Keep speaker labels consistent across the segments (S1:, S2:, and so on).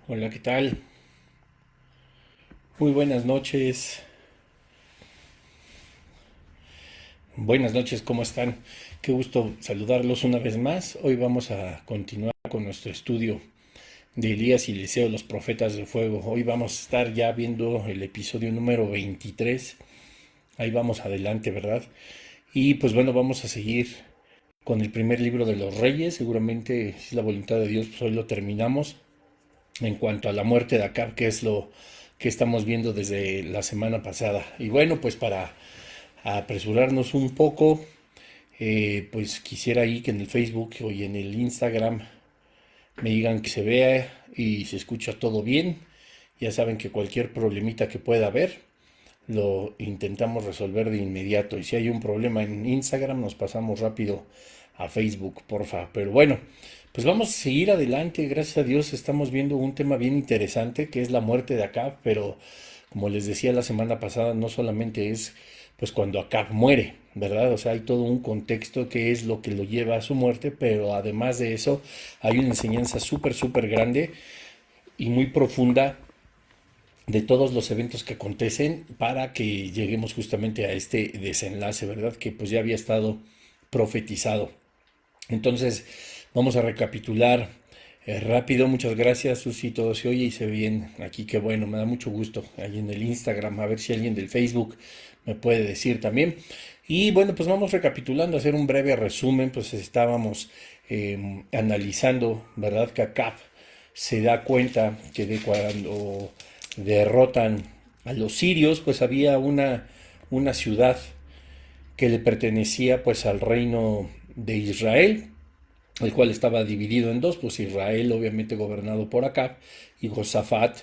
S1: Hola, ¿qué tal? Muy buenas noches. Buenas noches, ¿cómo están? Qué gusto saludarlos una vez más. Hoy vamos a continuar con nuestro estudio de Elías y Eliseo, los profetas de fuego. Hoy vamos a estar ya viendo el episodio número 23. Ahí vamos adelante, ¿verdad? Y pues bueno, vamos a seguir con el primer libro de los Reyes. Seguramente, si es la voluntad de Dios, pues hoy lo terminamos. En cuanto a la muerte de Acab, que es lo que estamos viendo desde la semana pasada. Y bueno, pues para apresurarnos un poco, pues quisiera ahí que en el Facebook y en el Instagram me digan que se vea y se escucha todo bien. Ya saben que cualquier problemita que pueda haber lo intentamos resolver de inmediato. Y si hay un problema en Instagram, nos pasamos rápido a Facebook, porfa. Pero bueno, pues vamos a seguir adelante. Gracias a Dios estamos viendo un tema bien interesante que es la muerte de Acab, pero como les decía la semana pasada, no solamente es pues cuando Acab muere, ¿verdad? O sea, hay todo un contexto que es lo que lo lleva a su muerte, pero además de eso hay una enseñanza súper, súper grande y muy profunda de todos los eventos que acontecen para que lleguemos justamente a este desenlace, ¿verdad? Que pues ya había estado profetizado. Entonces, vamos a recapitular rápido. Muchas gracias, Susi. Todo se oye y se ve bien aquí. Qué bueno, me da mucho gusto. Ahí en el Instagram, a ver si alguien del Facebook me puede decir también. Y bueno, pues vamos recapitulando, hacer un breve resumen. Pues estábamos analizando, ¿verdad? Que Acab se da cuenta que de cuando derrotan a los sirios, pues había una ciudad que le pertenecía pues al reino de Israel, el cual estaba dividido en dos, pues Israel obviamente gobernado por Acab y Josafat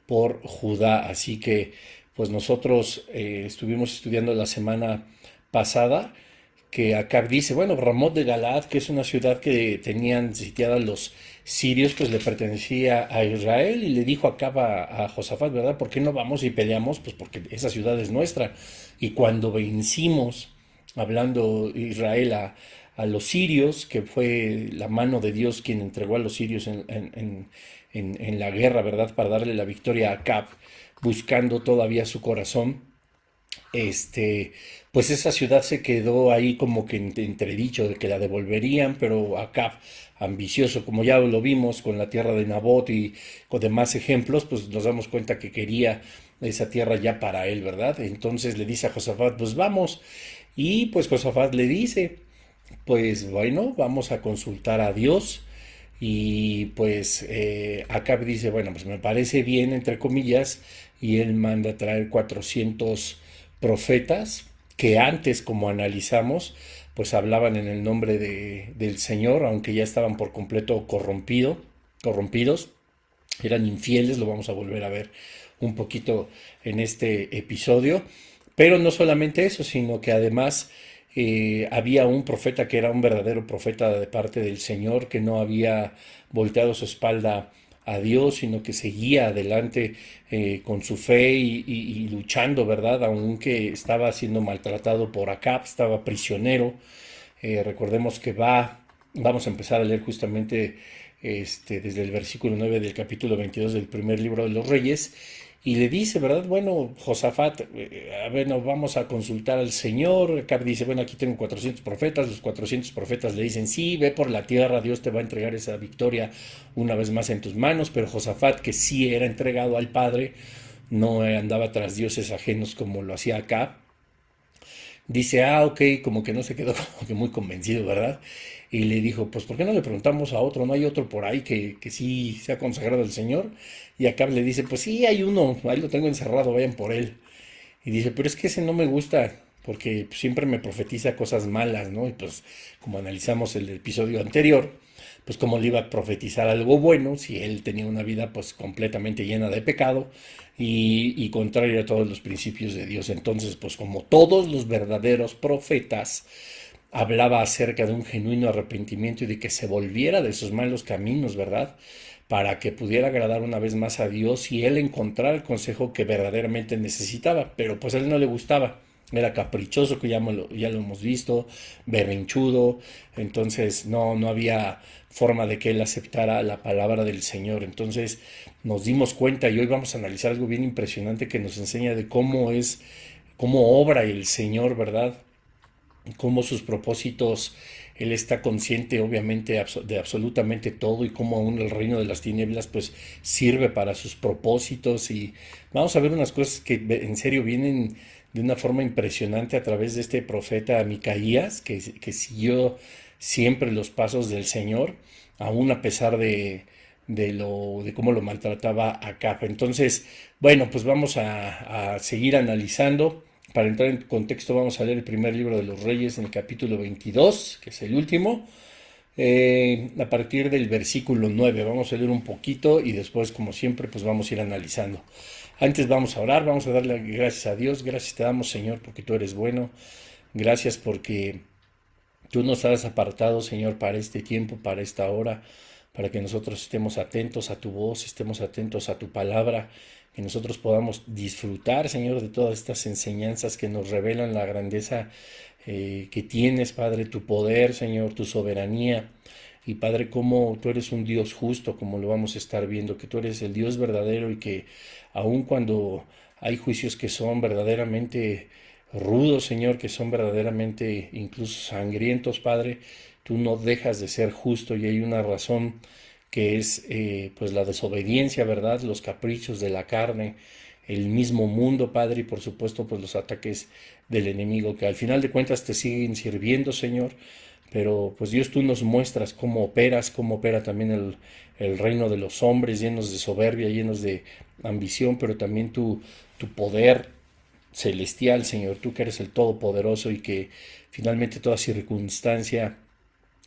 S1: por Judá. Así que pues nosotros estuvimos estudiando la semana pasada que Acab dice, bueno, Ramot de Galaad, que es una ciudad que tenían sitiada los sirios, pues le pertenecía a Israel y le dijo Acab a Josafat, ¿verdad? ¿Por qué no vamos y peleamos? Pues porque esa ciudad es nuestra. Y cuando vencimos, hablando Israel a los sirios, que fue la mano de Dios quien entregó a los sirios en la guerra, ¿verdad? Para darle la victoria a Acab, buscando todavía su corazón, este, pues esa ciudad se quedó ahí como que entredicho de que la devolverían, pero Acab, ambicioso, como ya lo vimos con la tierra de Nabot y con demás ejemplos, pues nos damos cuenta que quería esa tierra ya para él, ¿verdad? Entonces le dice a Josafat, pues vamos. Y pues Josafat le dice, pues bueno, vamos a consultar a Dios. Y pues Acab dice, bueno, pues me parece bien, entre comillas, y él manda a traer 400 profetas que antes, como analizamos, pues hablaban en el nombre del Señor, aunque ya estaban por completo corrompidos, eran infieles, lo vamos a volver a ver un poquito en este episodio. Pero no solamente eso, sino que además había un profeta que era un verdadero profeta de parte del Señor, que no había volteado su espalda a Dios, sino que seguía adelante con su fe y luchando, ¿verdad? Aunque estaba siendo maltratado por Acab, estaba prisionero. Recordemos que vamos a empezar a leer justamente desde el versículo 9 del capítulo 22 del primer libro de los Reyes, y le dice, ¿verdad? Bueno, Josafat, a ver, nos vamos a consultar al Señor. Acab dice, bueno, aquí tengo 400 profetas. Los 400 profetas le dicen, sí, ve por la tierra, Dios te va a entregar esa victoria una vez más en tus manos. Pero Josafat, que sí era entregado al Padre, no andaba tras dioses ajenos como lo hacía Acab, dice, ok, como que no se quedó como que muy convencido, ¿verdad? Y le dijo, pues ¿por qué no le preguntamos a otro? ¿No hay otro por ahí que sí sea consagrado al Señor? Y Acab le dice, pues sí, hay uno, ahí lo tengo encerrado, vayan por él. Y dice, pero es que ese no me gusta, porque siempre me profetiza cosas malas, ¿no? Y pues como analizamos el episodio anterior, pues cómo le iba a profetizar algo bueno si él tenía una vida pues completamente llena de pecado y contrario a todos los principios de Dios. Entonces, pues como todos los verdaderos profetas, hablaba acerca de un genuino arrepentimiento y de que se volviera de sus malos caminos, ¿verdad? Para que pudiera agradar una vez más a Dios y él encontrar el consejo que verdaderamente necesitaba, pero pues a él no le gustaba. era caprichoso, que ya lo hemos visto, berrinchudo, entonces no había forma de que él aceptara la palabra del Señor. Entonces nos dimos cuenta y hoy vamos a analizar algo bien impresionante que nos enseña de cómo obra el Señor, ¿verdad? Cómo sus propósitos, Él está consciente obviamente de absolutamente todo y cómo aún el reino de las tinieblas pues sirve para sus propósitos y vamos a ver unas cosas que en serio vienen de una forma impresionante a través de este profeta Micaías que siguió siempre los pasos del Señor, aún a pesar de cómo lo maltrataba Acab. Entonces, bueno, pues vamos a seguir analizando. Para entrar en contexto vamos a leer el primer libro de los Reyes en el capítulo 22, que es el último, a partir del versículo 9. Vamos a leer un poquito y después, como siempre, pues vamos a ir analizando. Antes vamos a orar, vamos a darle gracias a Dios. Gracias te damos, Señor, porque tú eres bueno. Gracias porque tú nos has apartado, Señor, para este tiempo, para esta hora, para que nosotros estemos atentos a tu voz, estemos atentos a tu palabra, que nosotros podamos disfrutar, Señor, de todas estas enseñanzas que nos revelan la grandeza que tienes, Padre, tu poder, Señor, tu soberanía. Y Padre, como tú eres un Dios justo, como lo vamos a estar viendo, que tú eres el Dios verdadero y que aun cuando hay juicios que son verdaderamente rudos, Señor, que son verdaderamente incluso sangrientos, Padre, tú no dejas de ser justo y hay una razón que es pues la desobediencia, ¿verdad? Los caprichos de la carne, el mismo mundo, Padre, y por supuesto pues los ataques del enemigo, que al final de cuentas te siguen sirviendo, Señor, pero pues Dios tú nos muestras cómo operas, cómo opera también el reino de los hombres, llenos de soberbia, llenos de ambición, pero también tu poder celestial, Señor, tú que eres el Todopoderoso y que finalmente toda circunstancia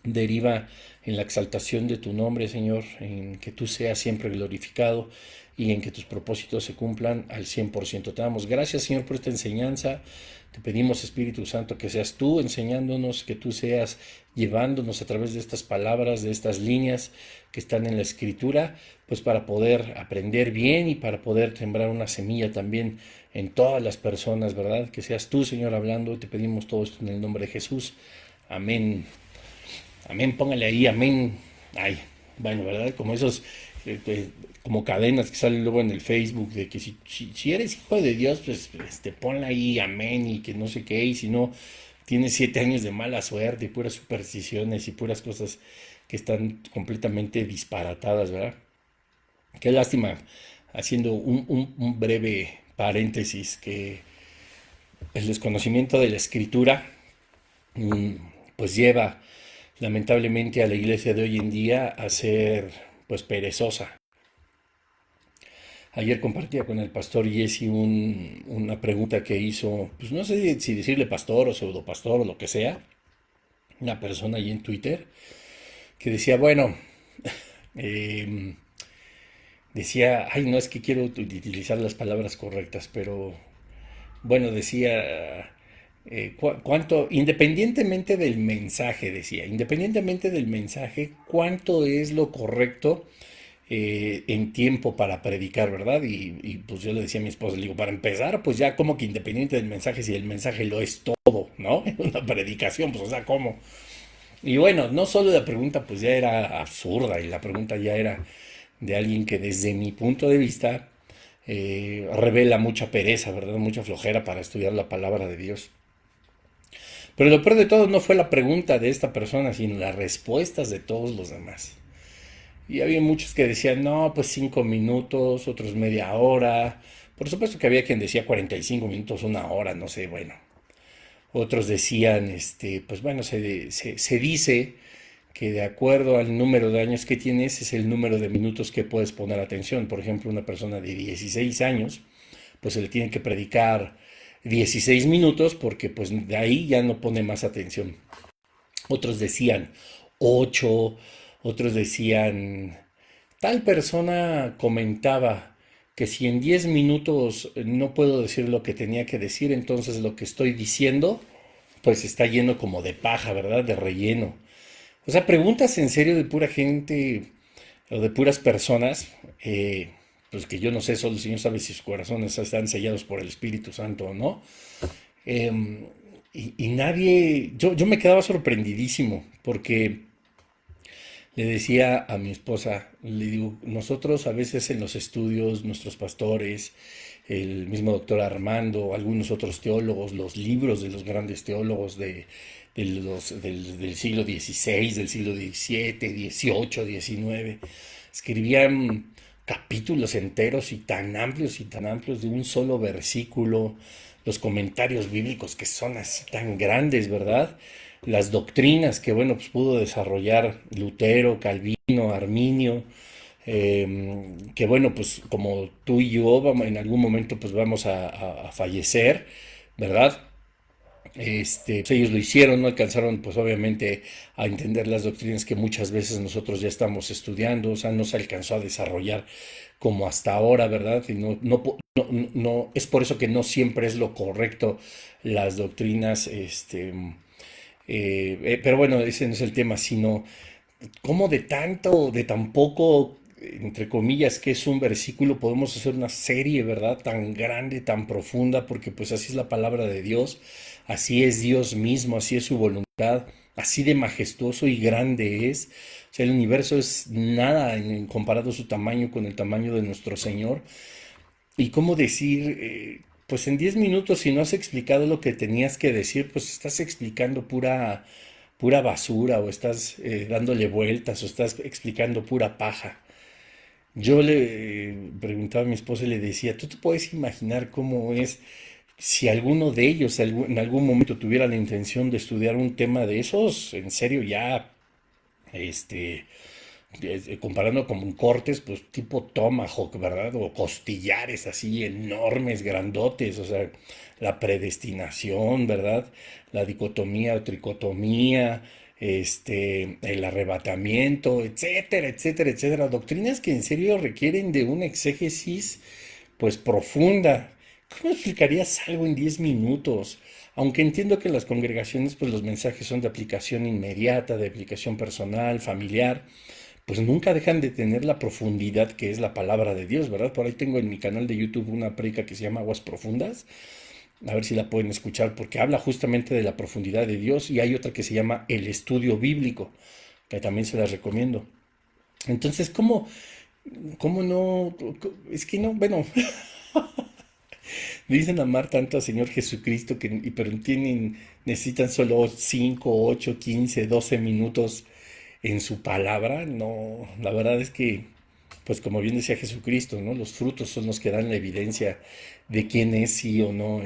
S1: deriva en la exaltación de tu nombre, Señor, en que tú seas siempre glorificado y en que tus propósitos se cumplan al 100%. Te damos gracias, Señor, por esta enseñanza. Te pedimos, Espíritu Santo, que seas tú enseñándonos, que tú seas llevándonos a través de estas palabras, de estas líneas que están en la Escritura, pues para poder aprender bien y para poder sembrar una semilla también en todas las personas, ¿verdad? Que seas tú, Señor, hablando. Te pedimos todo esto en el nombre de Jesús. Amén. Amén, póngale ahí, amén. Ay, bueno, ¿verdad? Como esos, como cadenas que salen luego en el Facebook, de que si eres hijo de Dios, pues ponle ahí amén y que no sé qué, y si no, tienes 7 años de mala suerte y puras supersticiones y puras cosas que están completamente disparatadas, ¿verdad? Qué lástima, haciendo un breve paréntesis, que el desconocimiento de la escritura mm, pues lleva lamentablemente a la iglesia de hoy en día a ser pues perezosa. Ayer compartía con el pastor Jesse una pregunta que hizo, pues no sé si decirle pastor o pseudopastor o lo que sea, una persona ahí en Twitter, que decía, bueno, eh, decía, ay, no es que quiero utilizar las palabras correctas, pero bueno, decía, cuánto, independientemente del mensaje, decía, independientemente del mensaje, cuánto es lo correcto en tiempo para predicar, ¿verdad? Pues yo le decía a mi esposa, le digo, para empezar, pues ya como que independiente del mensaje, si el mensaje lo es todo, ¿no? Una predicación, pues o sea, ¿cómo? Y bueno, no solo la pregunta pues ya era absurda y la pregunta ya era de alguien que desde mi punto de vista revela mucha pereza, ¿verdad? Mucha flojera para estudiar la palabra de Dios. Pero lo peor de todo no fue la pregunta de esta persona, sino las respuestas de todos los demás. Y había muchos que decían, no, pues 5 minutos, otros media hora. Por supuesto que había quien decía 45 minutos, una hora, no sé, bueno. Otros decían, pues bueno, se dice que de acuerdo al número de años que tienes es el número de minutos que puedes poner atención. Por ejemplo, una persona de 16 años, pues se le tiene que predicar 16 minutos porque pues de ahí ya no pone más atención. Otros decían 8, otros decían, tal persona comentaba que si en 10 minutos no puedo decir lo que tenía que decir, entonces lo que estoy diciendo pues está lleno como de paja, ¿verdad? De relleno. O sea, preguntas en serio de pura gente o de puras personas, pues que yo no sé, solo el Señor sabe si sus corazones están sellados por el Espíritu Santo o no. em, y nadie, yo me quedaba sorprendidísimo porque le decía a mi esposa, le digo, nosotros a veces en los estudios, nuestros pastores, el mismo doctor Armando, algunos otros teólogos, los libros de los grandes teólogos del siglo XVI, del siglo XVII, XVIII, XIX, escribían capítulos enteros y tan amplios de un solo versículo, los comentarios bíblicos que son así tan grandes, ¿verdad? Las doctrinas que, bueno, pues pudo desarrollar Lutero, Calvino, Arminio, que bueno, pues como tú y yo en algún momento pues vamos a fallecer, ¿verdad? Pues ellos lo hicieron, no alcanzaron pues obviamente a entender las doctrinas que muchas veces nosotros ya estamos estudiando, o sea, no se alcanzó a desarrollar como hasta ahora, ¿verdad? Y no, es por eso que no siempre es lo correcto las doctrinas, pero bueno, ese no es el tema, sino cómo de tanto, de tan poco, entre comillas, que es un versículo, podemos hacer una serie, ¿verdad? Tan grande, tan profunda, porque pues así es la palabra de Dios, así es Dios mismo, así es su voluntad, así de majestuoso y grande es. O sea, el universo es nada comparado a su tamaño con el tamaño de nuestro Señor. Y cómo decir, pues en 10 minutos, si no has explicado lo que tenías que decir, pues estás explicando pura basura o estás dándole vueltas o estás explicando pura paja. Yo le preguntaba a mi esposa y le decía, ¿tú te puedes imaginar cómo es si alguno de ellos en algún momento tuviera la intención de estudiar un tema de esos? En serio, ya, este, comparando con cortes, pues tipo tomahawk, ¿verdad? O costillares así enormes, grandotes, o sea, la predestinación, ¿verdad? La dicotomía o tricotomía, el arrebatamiento, etcétera, etcétera, etcétera. Doctrinas que en serio requieren de una exégesis, pues profunda. ¿Cómo explicarías algo en 10 minutos? Aunque entiendo que en las congregaciones, pues los mensajes son de aplicación inmediata, de aplicación personal, familiar, pues nunca dejan de tener la profundidad que es la palabra de Dios, ¿verdad? Por ahí tengo en mi canal de YouTube una prédica que se llama Aguas Profundas, a ver si la pueden escuchar, porque habla justamente de la profundidad de Dios, y hay otra que se llama El Estudio Bíblico, que también se las recomiendo. Entonces, cómo no? Es que no, bueno, dicen amar tanto al Señor Jesucristo, pero necesitan solo 5, 8, 15, 12 minutos en su palabra. No, la verdad es que, pues como bien decía Jesucristo, ¿no? Los frutos son los que dan la evidencia de quién es sí o no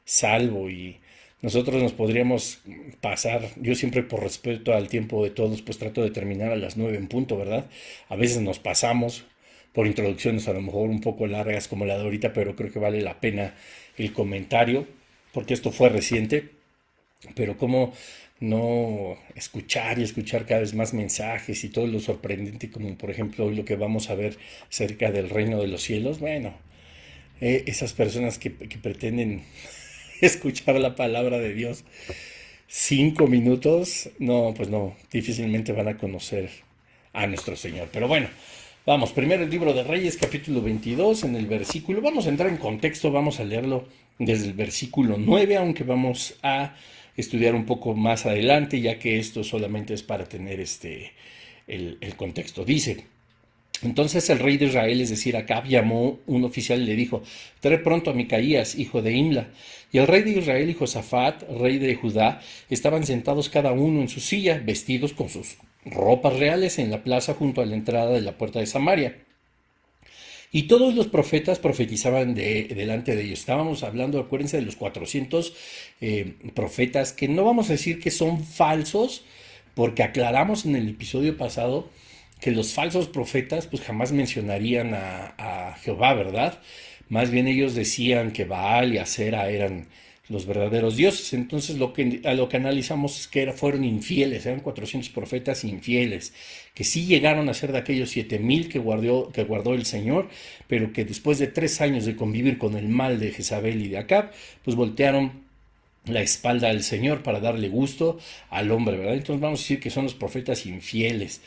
S1: salvo. Y nosotros nos podríamos pasar, yo siempre por respeto al tiempo de todos, pues trato de terminar a las 9 en punto, ¿verdad? A veces nos pasamos por introducciones a lo mejor un poco largas como la de ahorita, pero creo que vale la pena el comentario, porque esto fue reciente, pero cómo no escuchar y escuchar cada vez más mensajes y todo lo sorprendente, como por ejemplo hoy lo que vamos a ver cerca del reino de los cielos. Bueno, esas personas que pretenden escuchar la palabra de Dios 5 minutos, no, pues no, difícilmente van a conocer a nuestro Señor. Pero bueno, vamos, primero el libro de Reyes, capítulo 22, en el versículo, vamos a entrar en contexto, vamos a leerlo desde el versículo 9, aunque vamos a estudiar un poco más adelante, ya que esto solamente es para tener el contexto. Dice: entonces el rey de Israel, es decir, Acab, llamó un oficial y le dijo: trae pronto a Micaías, hijo de Imla. Y el rey de Israel y Josafat, rey de Judá, estaban sentados cada uno en su silla, vestidos con sus ropas reales, en la plaza junto a la entrada de la puerta de Samaria. Y todos los profetas profetizaban delante de ellos. Estábamos hablando, acuérdense, de los 400 profetas, que no vamos a decir que son falsos, porque aclaramos en el episodio pasado que los falsos profetas pues jamás mencionarían a Jehová, ¿verdad? Más bien ellos decían que Baal y Acera eran los verdaderos dioses. Entonces a lo que analizamos es que fueron infieles, eran 400 profetas infieles, que sí llegaron a ser de aquellos 7000 que guardó el Señor, pero que después de 3 años de convivir con el mal de Jezabel y de Acab, pues voltearon la espalda al Señor para darle gusto al hombre, ¿verdad? Entonces vamos a decir que son los profetas infieles.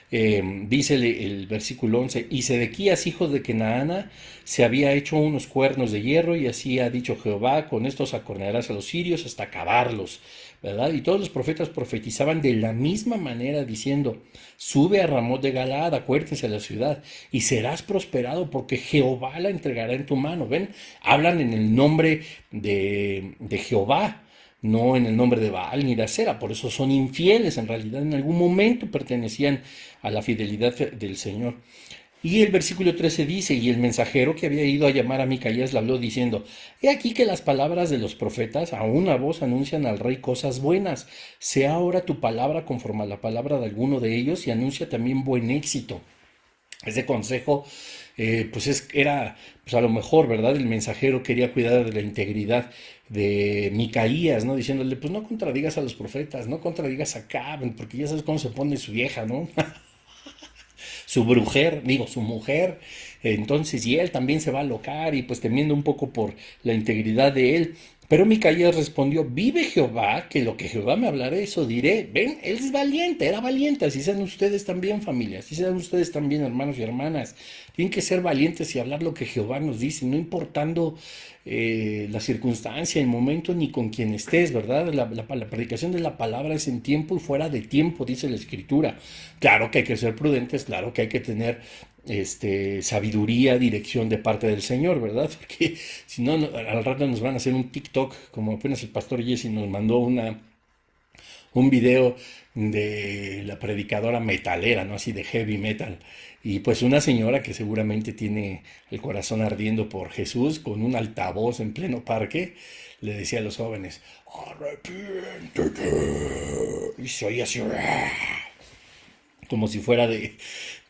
S1: Dice el versículo 11, y Sedequías, hijo de Kenaana, se había hecho unos cuernos de hierro, y así ha dicho Jehová, con estos acornearás a los sirios hasta acabarlos, ¿verdad? Y todos los profetas profetizaban de la misma manera, diciendo, sube a Ramot de Galaad, acuérdense de la ciudad, y serás prosperado, porque Jehová la entregará en tu mano. ¿Ven? Hablan en el nombre de Jehová, no en el nombre de Baal ni de Acera, por eso son infieles, en realidad en algún momento pertenecían a la fidelidad del Señor. Y el versículo 13 dice, y el mensajero que había ido a llamar a Micaías le habló diciendo, he aquí que las palabras de los profetas a una voz anuncian al rey cosas buenas, sea ahora tu palabra conforme a la palabra de alguno de ellos y anuncia también buen éxito. Ese consejo, era, pues a lo mejor, ¿verdad? El mensajero quería cuidar de la integridad de Micaías, ¿no? Diciéndole, pues no contradigas a los profetas, no contradigas a Acab, porque ya sabes cómo se pone su vieja, ¿no? Su mujer. Entonces, y él también se va a alocar y pues temiendo un poco por la integridad de él. Pero Micaías respondió, vive Jehová, que lo que Jehová me hablará, eso diré. Ven, él es valiente, era valiente, así sean ustedes también, familia, así sean ustedes también, hermanos y hermanas. Tienen que ser valientes y hablar lo que Jehová nos dice, no importando la circunstancia, el momento, ni con quien estés, ¿verdad? La predicación de la palabra es en tiempo y fuera de tiempo, dice la Escritura. Claro que hay que ser prudentes, claro que hay que tener sabiduría, dirección de parte del Señor, ¿verdad? Porque si no, al rato nos van a hacer un TikTok, como apenas el pastor Jesse nos mandó un video de la predicadora metalera, ¿no? Así de heavy metal. Y pues una señora que seguramente tiene el corazón ardiendo por Jesús, con un altavoz en pleno parque, le decía a los jóvenes, arrepiéntete. Y se oía así, como si fuera de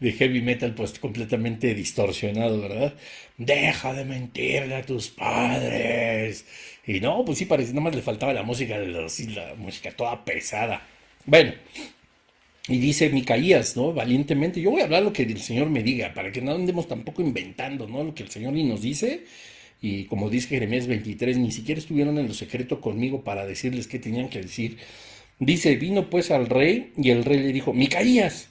S1: heavy metal, pues completamente distorsionado, ¿verdad? Deja de mentirle a tus padres. Y no, pues sí, parecía, nomás le faltaba la música, la música toda pesada. Bueno, y dice Micaías, ¿no? Valientemente, yo voy a hablar lo que el Señor me diga, para que no andemos tampoco inventando, ¿no? Lo que el Señor ni nos dice. Y como dice Jeremías 23, ni siquiera estuvieron en lo secreto conmigo para decirles qué tenían que decir. Dice, vino pues al rey, y el rey le dijo, Micaías,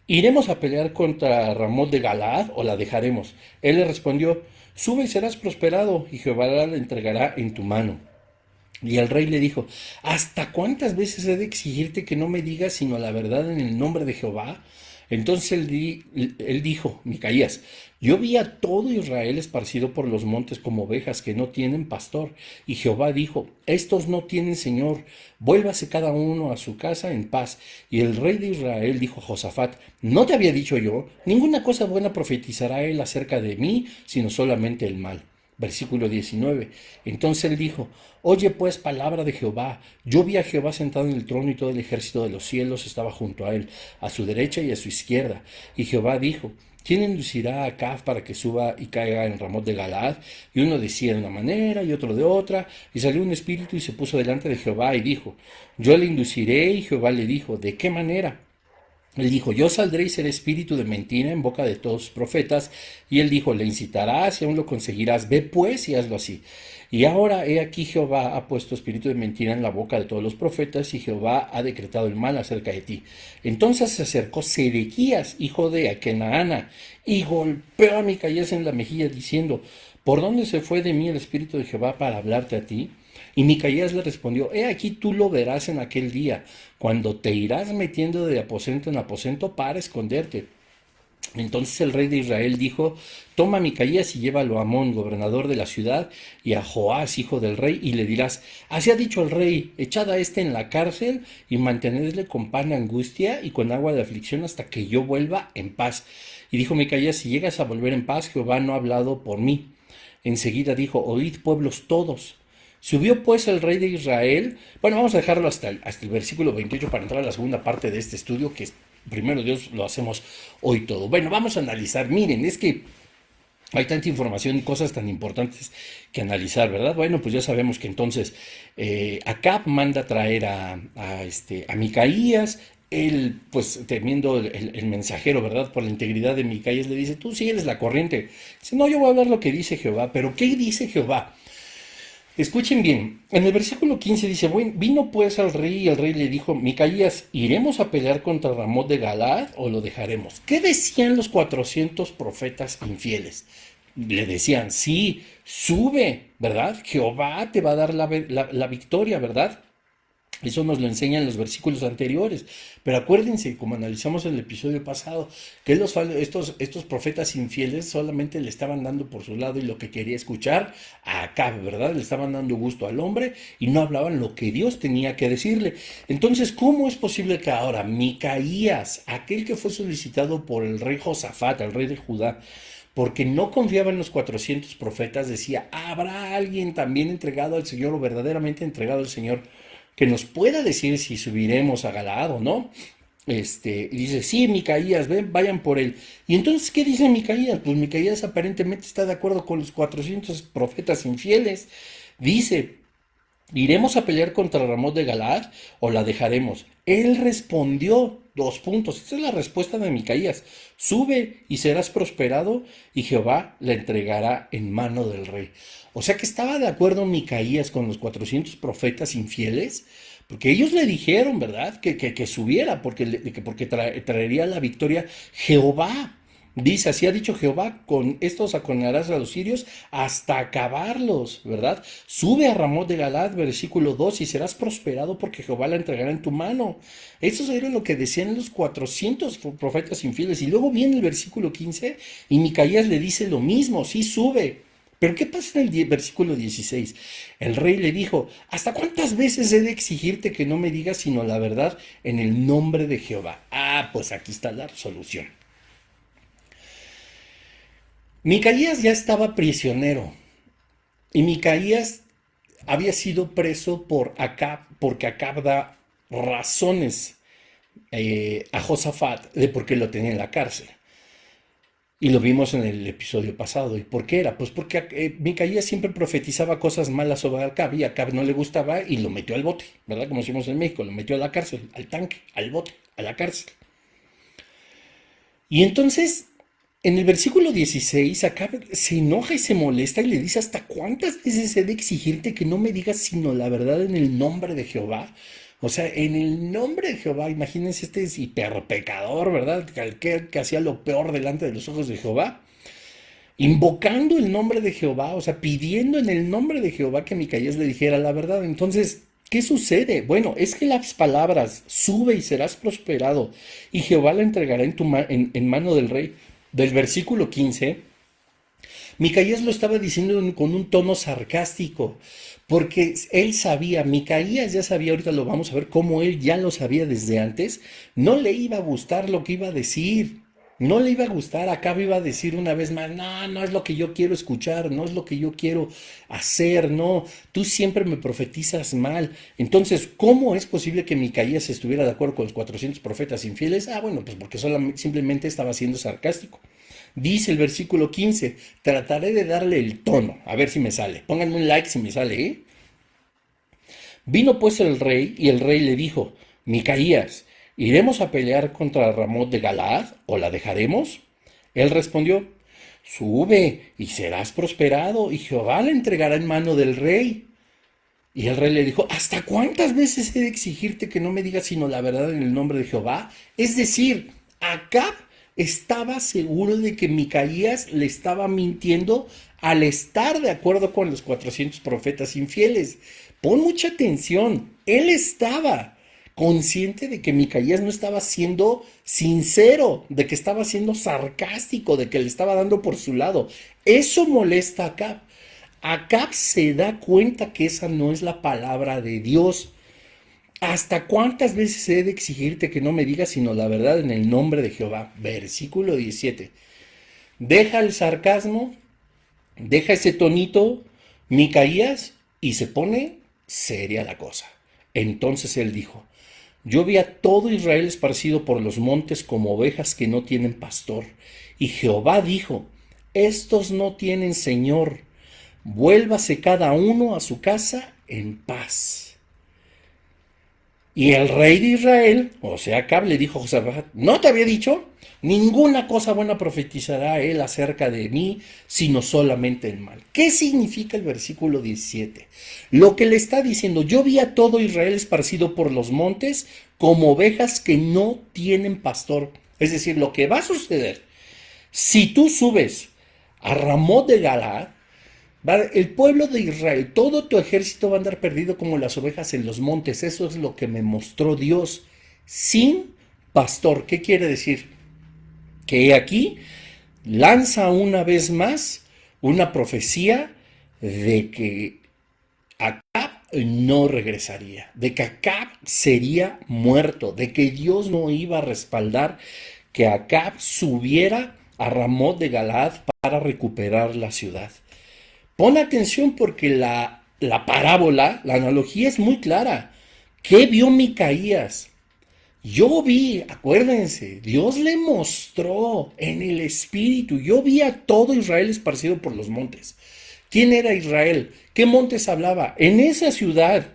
S1: ¿iremos a pelear contra Ramot de Galaad o la dejaremos? Él le respondió, sube y serás prosperado, y Jehová la entregará en tu mano. Y el rey le dijo, ¿hasta cuántas veces he de exigirte que no me digas sino la verdad en el nombre de Jehová? Entonces él dijo, Micaías, yo vi a todo Israel esparcido por los montes como ovejas que no tienen pastor. Y Jehová dijo, estos no tienen señor, vuélvase cada uno a su casa en paz. Y el rey de Israel dijo a Josafat, ¿no te había dicho yo? Ninguna cosa buena profetizará él acerca de mí, sino solamente el mal. Versículo 19. Entonces él dijo, oye pues palabra de Jehová. Yo vi a Jehová sentado en el trono y todo el ejército de los cielos estaba junto a él, a su derecha y a su izquierda. Y Jehová dijo, ¿quién inducirá a Acab para que suba y caiga en Ramot de Galaad? Y uno decía de una manera y otro de otra. Y salió un espíritu y se puso delante de Jehová y dijo, yo le induciré. Y Jehová le dijo, ¿de qué manera? Él dijo, yo saldré y seré espíritu de mentira en boca de todos los profetas. Y él dijo, le incitarás y aún lo conseguirás. Ve pues y hazlo así. Y ahora he aquí Jehová ha puesto espíritu de mentira en la boca de todos los profetas y Jehová ha decretado el mal acerca de ti. Entonces se acercó Sedequías, hijo de Akenaana, y golpeó a Micaías en la mejilla diciendo, ¿por dónde se fue de mí el espíritu de Jehová para hablarte a ti? Y Micaías le respondió, he aquí tú lo verás en aquel día, cuando te irás metiendo de aposento en aposento para esconderte. Entonces el rey de Israel dijo, toma a Micaías y llévalo a Amón, gobernador de la ciudad, y a Joás, hijo del rey, y le dirás, así ha dicho el rey, echad a este en la cárcel y mantenedle con pan de angustia y con agua de aflicción hasta que yo vuelva en paz. Y dijo Micaías, si llegas a volver en paz, Jehová no ha hablado por mí. Enseguida dijo, oíd pueblos todos. Subió pues el rey de Israel. Bueno, vamos a dejarlo hasta el versículo 28 para entrar a la segunda parte de este estudio, que es, primero Dios, lo hacemos hoy todo. Bueno, vamos a analizar. Miren, es que hay tanta información y cosas tan importantes que analizar, ¿verdad? Bueno, pues ya sabemos que entonces Acab manda traer a Micaías. Él, pues temiendo el mensajero, ¿verdad? Por la integridad de Micaías, le dice, tú sígueles la corriente. Dice, no, yo voy a hablar lo que dice Jehová. ¿Pero qué dice Jehová? Escuchen bien, en el versículo 15 dice, "Bueno, vino pues al rey y el rey le dijo, Micaías, ¿iremos a pelear contra Ramot de Galaad o lo dejaremos?" ¿Qué decían los 400 profetas infieles? Le decían, sí, sube, ¿verdad? Jehová te va a dar la victoria, ¿verdad? Eso nos lo enseñan los versículos anteriores. Pero acuérdense, como analizamos en el episodio pasado, que estos profetas infieles solamente le estaban dando por su lado y lo que quería escuchar a Acab, ¿verdad? Le estaban dando gusto al hombre y no hablaban lo que Dios tenía que decirle. Entonces, ¿cómo es posible que ahora Micaías, aquel que fue solicitado por el rey Josafat, el rey de Judá, porque no confiaba en los 400 profetas, decía, ¿habrá alguien también entregado al Señor o verdaderamente entregado al Señor que nos pueda decir si subiremos a Galaad o no? Y dice, sí, Micaías, ven, vayan por él. Y entonces, ¿qué dice Micaías? Pues Micaías aparentemente está de acuerdo con los 400 profetas infieles. Dice, ¿iremos a pelear contra Ramón de Galaad o la dejaremos? Él respondió, dos puntos. Esta es la respuesta de Micaías. Sube y serás prosperado y Jehová la entregará en mano del rey. O sea que estaba de acuerdo Micaías con los 400 profetas infieles, porque ellos le dijeron, ¿verdad? Que subiera, porque traería la victoria Jehová. Dice, así ha dicho Jehová, con estos aconarás a los sirios hasta acabarlos, ¿verdad? Sube a Ramón de Galad, versículo 2, y serás prosperado porque Jehová la entregará en tu mano. Eso era lo que decían los 400 profetas infieles. Y luego viene el versículo 15 y Micaías le dice lo mismo, sí, sube. Pero ¿qué pasa en el versículo 16? El rey le dijo, ¿hasta cuántas veces he de exigirte que no me digas sino la verdad en el nombre de Jehová? Ah, pues aquí está la solución. Micaías ya estaba prisionero y Micaías había sido preso por Acab, porque Acab da razones a Josafat de por qué lo tenía en la cárcel. Y lo vimos en el episodio pasado. ¿Y por qué era? Pues porque Micaías siempre profetizaba cosas malas sobre Acab y a Acab no le gustaba y lo metió al bote, ¿verdad? Como decimos en México, lo metió a la cárcel, al tanque, al bote, a la cárcel. Y entonces, en el versículo 16, acá se enoja y se molesta y le dice, ¿hasta cuántas veces he de exigirte que no me digas sino la verdad en el nombre de Jehová? O sea, en el nombre de Jehová, imagínense este es hiperpecador, ¿verdad? Que hacía lo peor delante de los ojos de Jehová. Invocando el nombre de Jehová, o sea, pidiendo en el nombre de Jehová que Micaías le dijera la verdad. Entonces, ¿qué sucede? Bueno, es que las palabras, sube y serás prosperado, y Jehová la entregará en mano del rey, del versículo 15, Micaías lo estaba diciendo con un tono sarcástico, porque él sabía, Micaías ya sabía, ahorita lo vamos a ver, cómo él ya lo sabía desde antes, no le iba a gustar lo que iba a decir, no le iba a gustar, acá iba a decir una vez más, no, no es lo que yo quiero escuchar, no es lo que yo quiero hacer, no, tú siempre me profetizas mal. Entonces, ¿cómo es posible que Micaías estuviera de acuerdo con los 400 profetas infieles? Ah, bueno, pues porque simplemente estaba siendo sarcástico. Dice el versículo 15, trataré de darle el tono, a ver si me sale. Pónganme un like si me sale, ¿eh? Vino pues el rey y el rey le dijo, Micaías, ¿iremos a pelear contra Ramot de Galaad o la dejaremos? Él respondió, sube y serás prosperado y Jehová la entregará en mano del rey. Y el rey le dijo, ¿hasta cuántas veces he de exigirte que no me digas sino la verdad en el nombre de Jehová? Es decir, Acab estaba seguro de que Micaías le estaba mintiendo al estar de acuerdo con los 400 profetas infieles. Pon mucha atención, él estaba consciente de que Micaías no estaba siendo sincero, de que estaba siendo sarcástico, de que le estaba dando por su lado. Eso molesta a Acab. Acab se da cuenta que esa no es la palabra de Dios. ¿Hasta cuántas veces he de exigirte que no me digas sino la verdad en el nombre de Jehová? Versículo 17. Deja el sarcasmo, deja ese tonito, Micaías, y se pone seria la cosa. Entonces él dijo, yo vi a todo Israel esparcido por los montes como ovejas que no tienen pastor. Y Jehová dijo, estos no tienen señor, vuélvase cada uno a su casa en paz. Y el rey de Israel, o sea, Acab, le dijo a Josafat, ¿no te había dicho? Ninguna cosa buena profetizará él acerca de mí, sino solamente el mal. ¿Qué significa el versículo 17? Lo que le está diciendo, yo vi a todo Israel esparcido por los montes como ovejas que no tienen pastor. Es decir, lo que va a suceder, si tú subes a Ramot de Galaad, el pueblo de Israel, todo tu ejército va a andar perdido como las ovejas en los montes. Eso es lo que me mostró Dios. Sin pastor. ¿Qué quiere decir? Que aquí lanza una vez más una profecía de que Acab no regresaría, de que Acab sería muerto, de que Dios no iba a respaldar que Acab subiera a Ramot de Galaad para recuperar la ciudad. Pon atención porque la parábola, la analogía es muy clara. ¿Qué vio Micaías? Yo vi, acuérdense, Dios le mostró en el espíritu. Yo vi a todo Israel esparcido por los montes. ¿Quién era Israel? ¿Qué montes hablaba? En esa ciudad,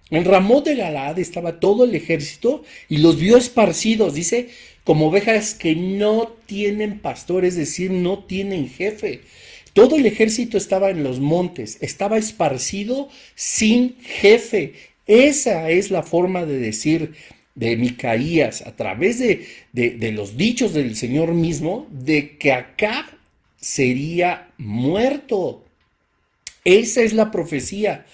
S1: en Ramot de Galaad, estaba todo el ejército y los vio esparcidos, dice, como ovejas que no tienen pastor, es decir, no tienen jefe. Todo el ejército estaba en los montes, estaba esparcido sin jefe. Esa es la forma de decir de Micaías, a través de los dichos del Señor mismo, de que Acab sería muerto. Esa es la profecía.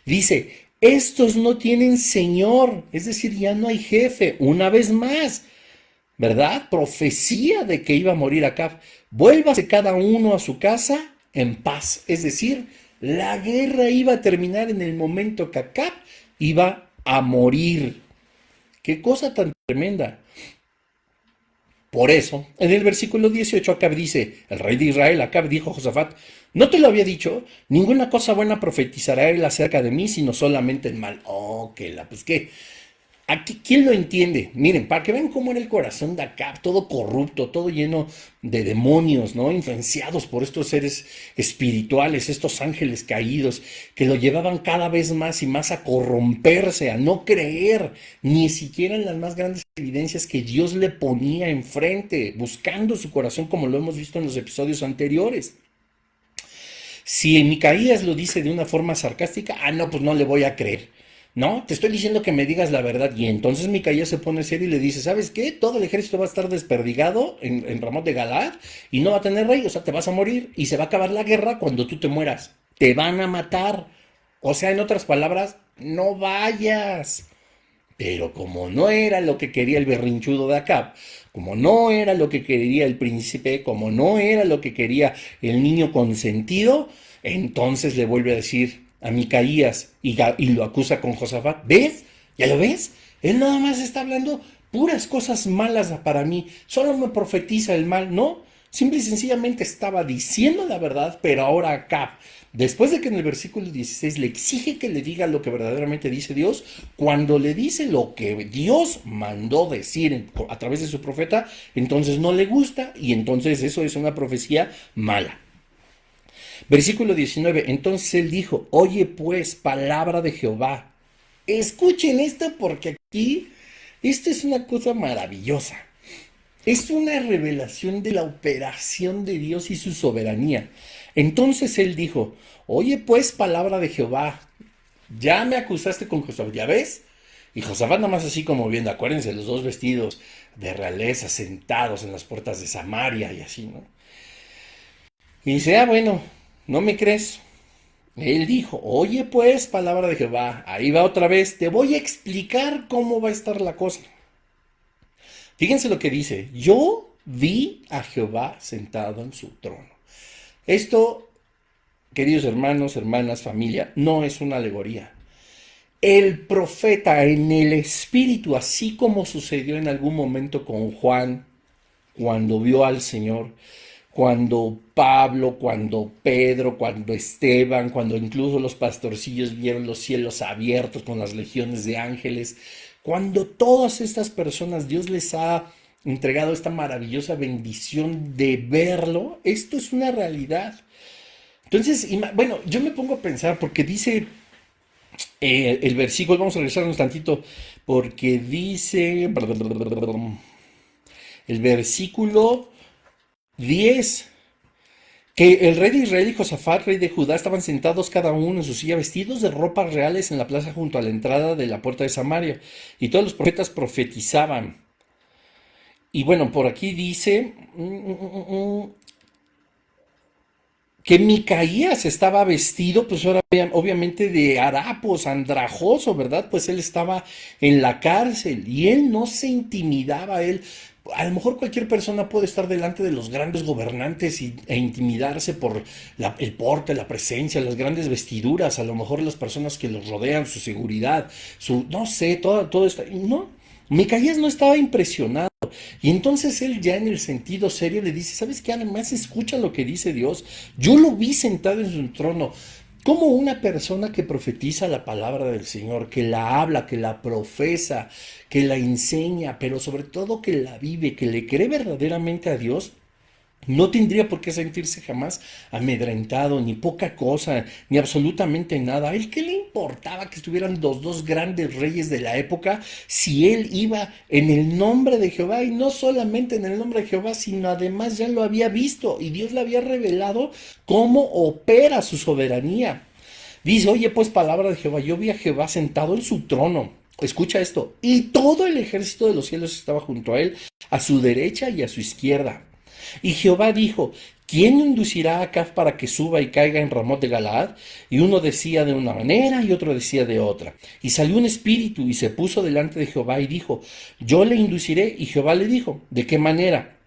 S1: Dice, estos no tienen señor, es decir, ya no hay jefe. Una vez más, ¿verdad? Profecía de que iba a morir Acab. Vuélvase cada uno a su casa en paz. Es decir, la guerra iba a terminar en el momento que Acab iba a morir. Qué cosa tan tremenda. Por eso, en el versículo 18, Acab dice, el rey de Israel, Acab, dijo a Josafat, ¿no te lo había dicho? Ninguna cosa buena profetizará él acerca de mí, sino solamente el mal. Oh, pues qué. Aquí, ¿quién lo entiende? Miren, para que vean cómo era el corazón de Acab, todo corrupto, todo lleno de demonios, ¿no? Influenciados por estos seres espirituales, estos ángeles caídos, que lo llevaban cada vez más y más a corromperse, a no creer, ni siquiera en las más grandes evidencias que Dios le ponía enfrente, buscando su corazón, como lo hemos visto en los episodios anteriores. Si Micaías lo dice de una forma sarcástica, no, pues no le voy a creer. No, te estoy diciendo que me digas la verdad. Y entonces Micaías se pone serio y le dice, ¿sabes qué? Todo el ejército va a estar desperdigado en Ramot de Galaad y no va a tener rey, o sea, te vas a morir y se va a acabar la guerra cuando tú te mueras. Te van a matar. O sea, en otras palabras, no vayas. Pero como no era lo que quería el berrinchudo de Acab, como no era lo que quería el príncipe, como no era lo que quería el niño consentido, entonces le vuelve a decir a Micaías y lo acusa con Josafat. ¿Ves? ¿Ya lo ves? Él nada más está hablando puras cosas malas para mí, solo me profetiza el mal, ¿no? Simple y sencillamente estaba diciendo la verdad, pero ahora Acab, después de que en el versículo 16 le exige que le diga lo que verdaderamente dice Dios, cuando le dice lo que Dios mandó decir a través de su profeta, entonces no le gusta y entonces eso es una profecía mala. Versículo 19, entonces él dijo, oye pues, palabra de Jehová. Escuchen esto porque aquí, esta es una cosa maravillosa. Es una revelación de la operación de Dios y su soberanía. Entonces él dijo, oye pues, palabra de Jehová, ya me acusaste con Josafat, ¿ya ves? Y Josafat nada más así como viendo, acuérdense, los dos vestidos de realeza sentados en las puertas de Samaria y así, ¿no? Y dice, bueno, ¿no me crees? Él dijo, oye pues, palabra de Jehová, ahí va otra vez, te voy a explicar cómo va a estar la cosa. Fíjense lo que dice, yo vi a Jehová sentado en su trono. Esto, queridos hermanos, hermanas, familia, no es una alegoría. El profeta en el espíritu, así como sucedió en algún momento con Juan, cuando vio al Señor, cuando Pablo, cuando Pedro, cuando Esteban, cuando incluso los pastorcillos vieron los cielos abiertos con las legiones de ángeles, cuando todas estas personas Dios les ha entregado esta maravillosa bendición de verlo, esto es una realidad. Entonces, bueno, yo me pongo a pensar porque dice el versículo, vamos a regresarnos tantito, porque dice el versículo 10 que el rey de Israel y Josafat, rey de Judá, estaban sentados cada uno en su silla, vestidos de ropas reales en la plaza junto a la entrada de la puerta de Samaria, y todos los profetas profetizaban. Y bueno, por aquí dice que Micaías estaba vestido, pues ahora obviamente de harapos, andrajoso, ¿verdad? Pues él estaba en la cárcel y él no se intimidaba, él, a lo mejor cualquier persona puede estar delante de los grandes gobernantes e intimidarse por el porte, la presencia, las grandes vestiduras, a lo mejor las personas que los rodean, su seguridad, no sé, todo esto, no, Micaías no estaba impresionado. Y entonces él ya en el sentido serio le dice, ¿sabes qué? Además escucha lo que dice Dios. Yo lo vi sentado en su trono. Como una persona que profetiza la palabra del Señor, que la habla, que la profesa, que la enseña, pero sobre todo que la vive, que le cree verdaderamente a Dios, no tendría por qué sentirse jamás amedrentado, ni poca cosa, ni absolutamente nada. ¿A él qué le importaba que estuvieran los dos grandes reyes de la época si él iba en el nombre de Jehová? Y no solamente en el nombre de Jehová, sino además ya lo había visto y Dios le había revelado cómo opera su soberanía. Dice, oye, pues palabra de Jehová, yo vi a Jehová sentado en su trono. Escucha esto. Y todo el ejército de los cielos estaba junto a él, a su derecha y a su izquierda. Y Jehová dijo, ¿quién inducirá a Acab para que suba y caiga en Ramot de Galaad? Y uno decía de una manera y otro decía de otra. Y salió un espíritu y se puso delante de Jehová y dijo, yo le induciré. Y Jehová le dijo, ¿de qué manera?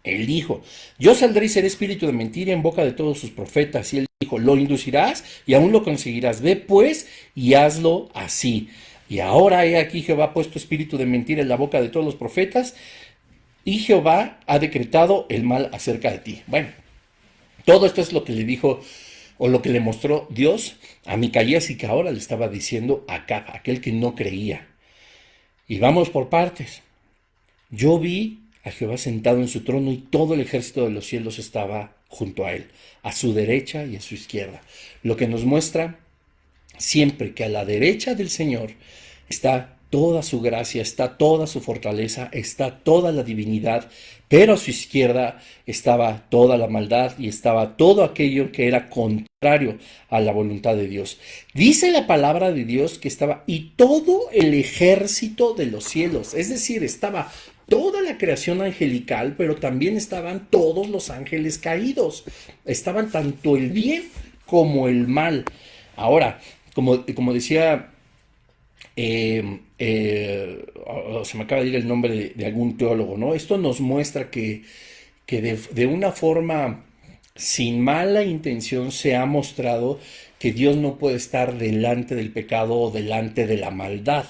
S1: Él dijo, yo saldré y seré espíritu de mentira en boca de todos sus profetas. Y él dijo, lo inducirás y aún lo conseguirás. Ve pues y hazlo así. Y ahora he aquí Jehová ha puesto espíritu de mentira en la boca de todos los profetas y Jehová ha decretado el mal acerca de ti. Bueno, todo esto es lo que le dijo o lo que le mostró Dios a Micaías y que ahora le estaba diciendo a Acab, aquel que no creía. Y vamos por partes. Yo vi a Jehová sentado en su trono y todo el ejército de los cielos estaba junto a él, a su derecha y a su izquierda. Lo que nos muestra siempre que a la derecha del Señor está toda su gracia, está toda su fortaleza, está toda la divinidad, pero a su izquierda estaba toda la maldad y estaba todo aquello que era contrario a la voluntad de Dios. Dice la palabra de Dios que estaba y todo el ejército de los cielos, es decir, estaba toda la creación angelical, pero también estaban todos los ángeles caídos, estaban tanto el bien como el mal. Ahora, como decía se me acaba de ir el nombre de algún teólogo, ¿no? Esto nos muestra que de una forma sin mala intención se ha mostrado que Dios no puede estar delante del pecado o delante de la maldad.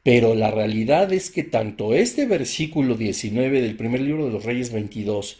S1: Pero la realidad es que tanto este versículo 19 del primer libro de los Reyes 22,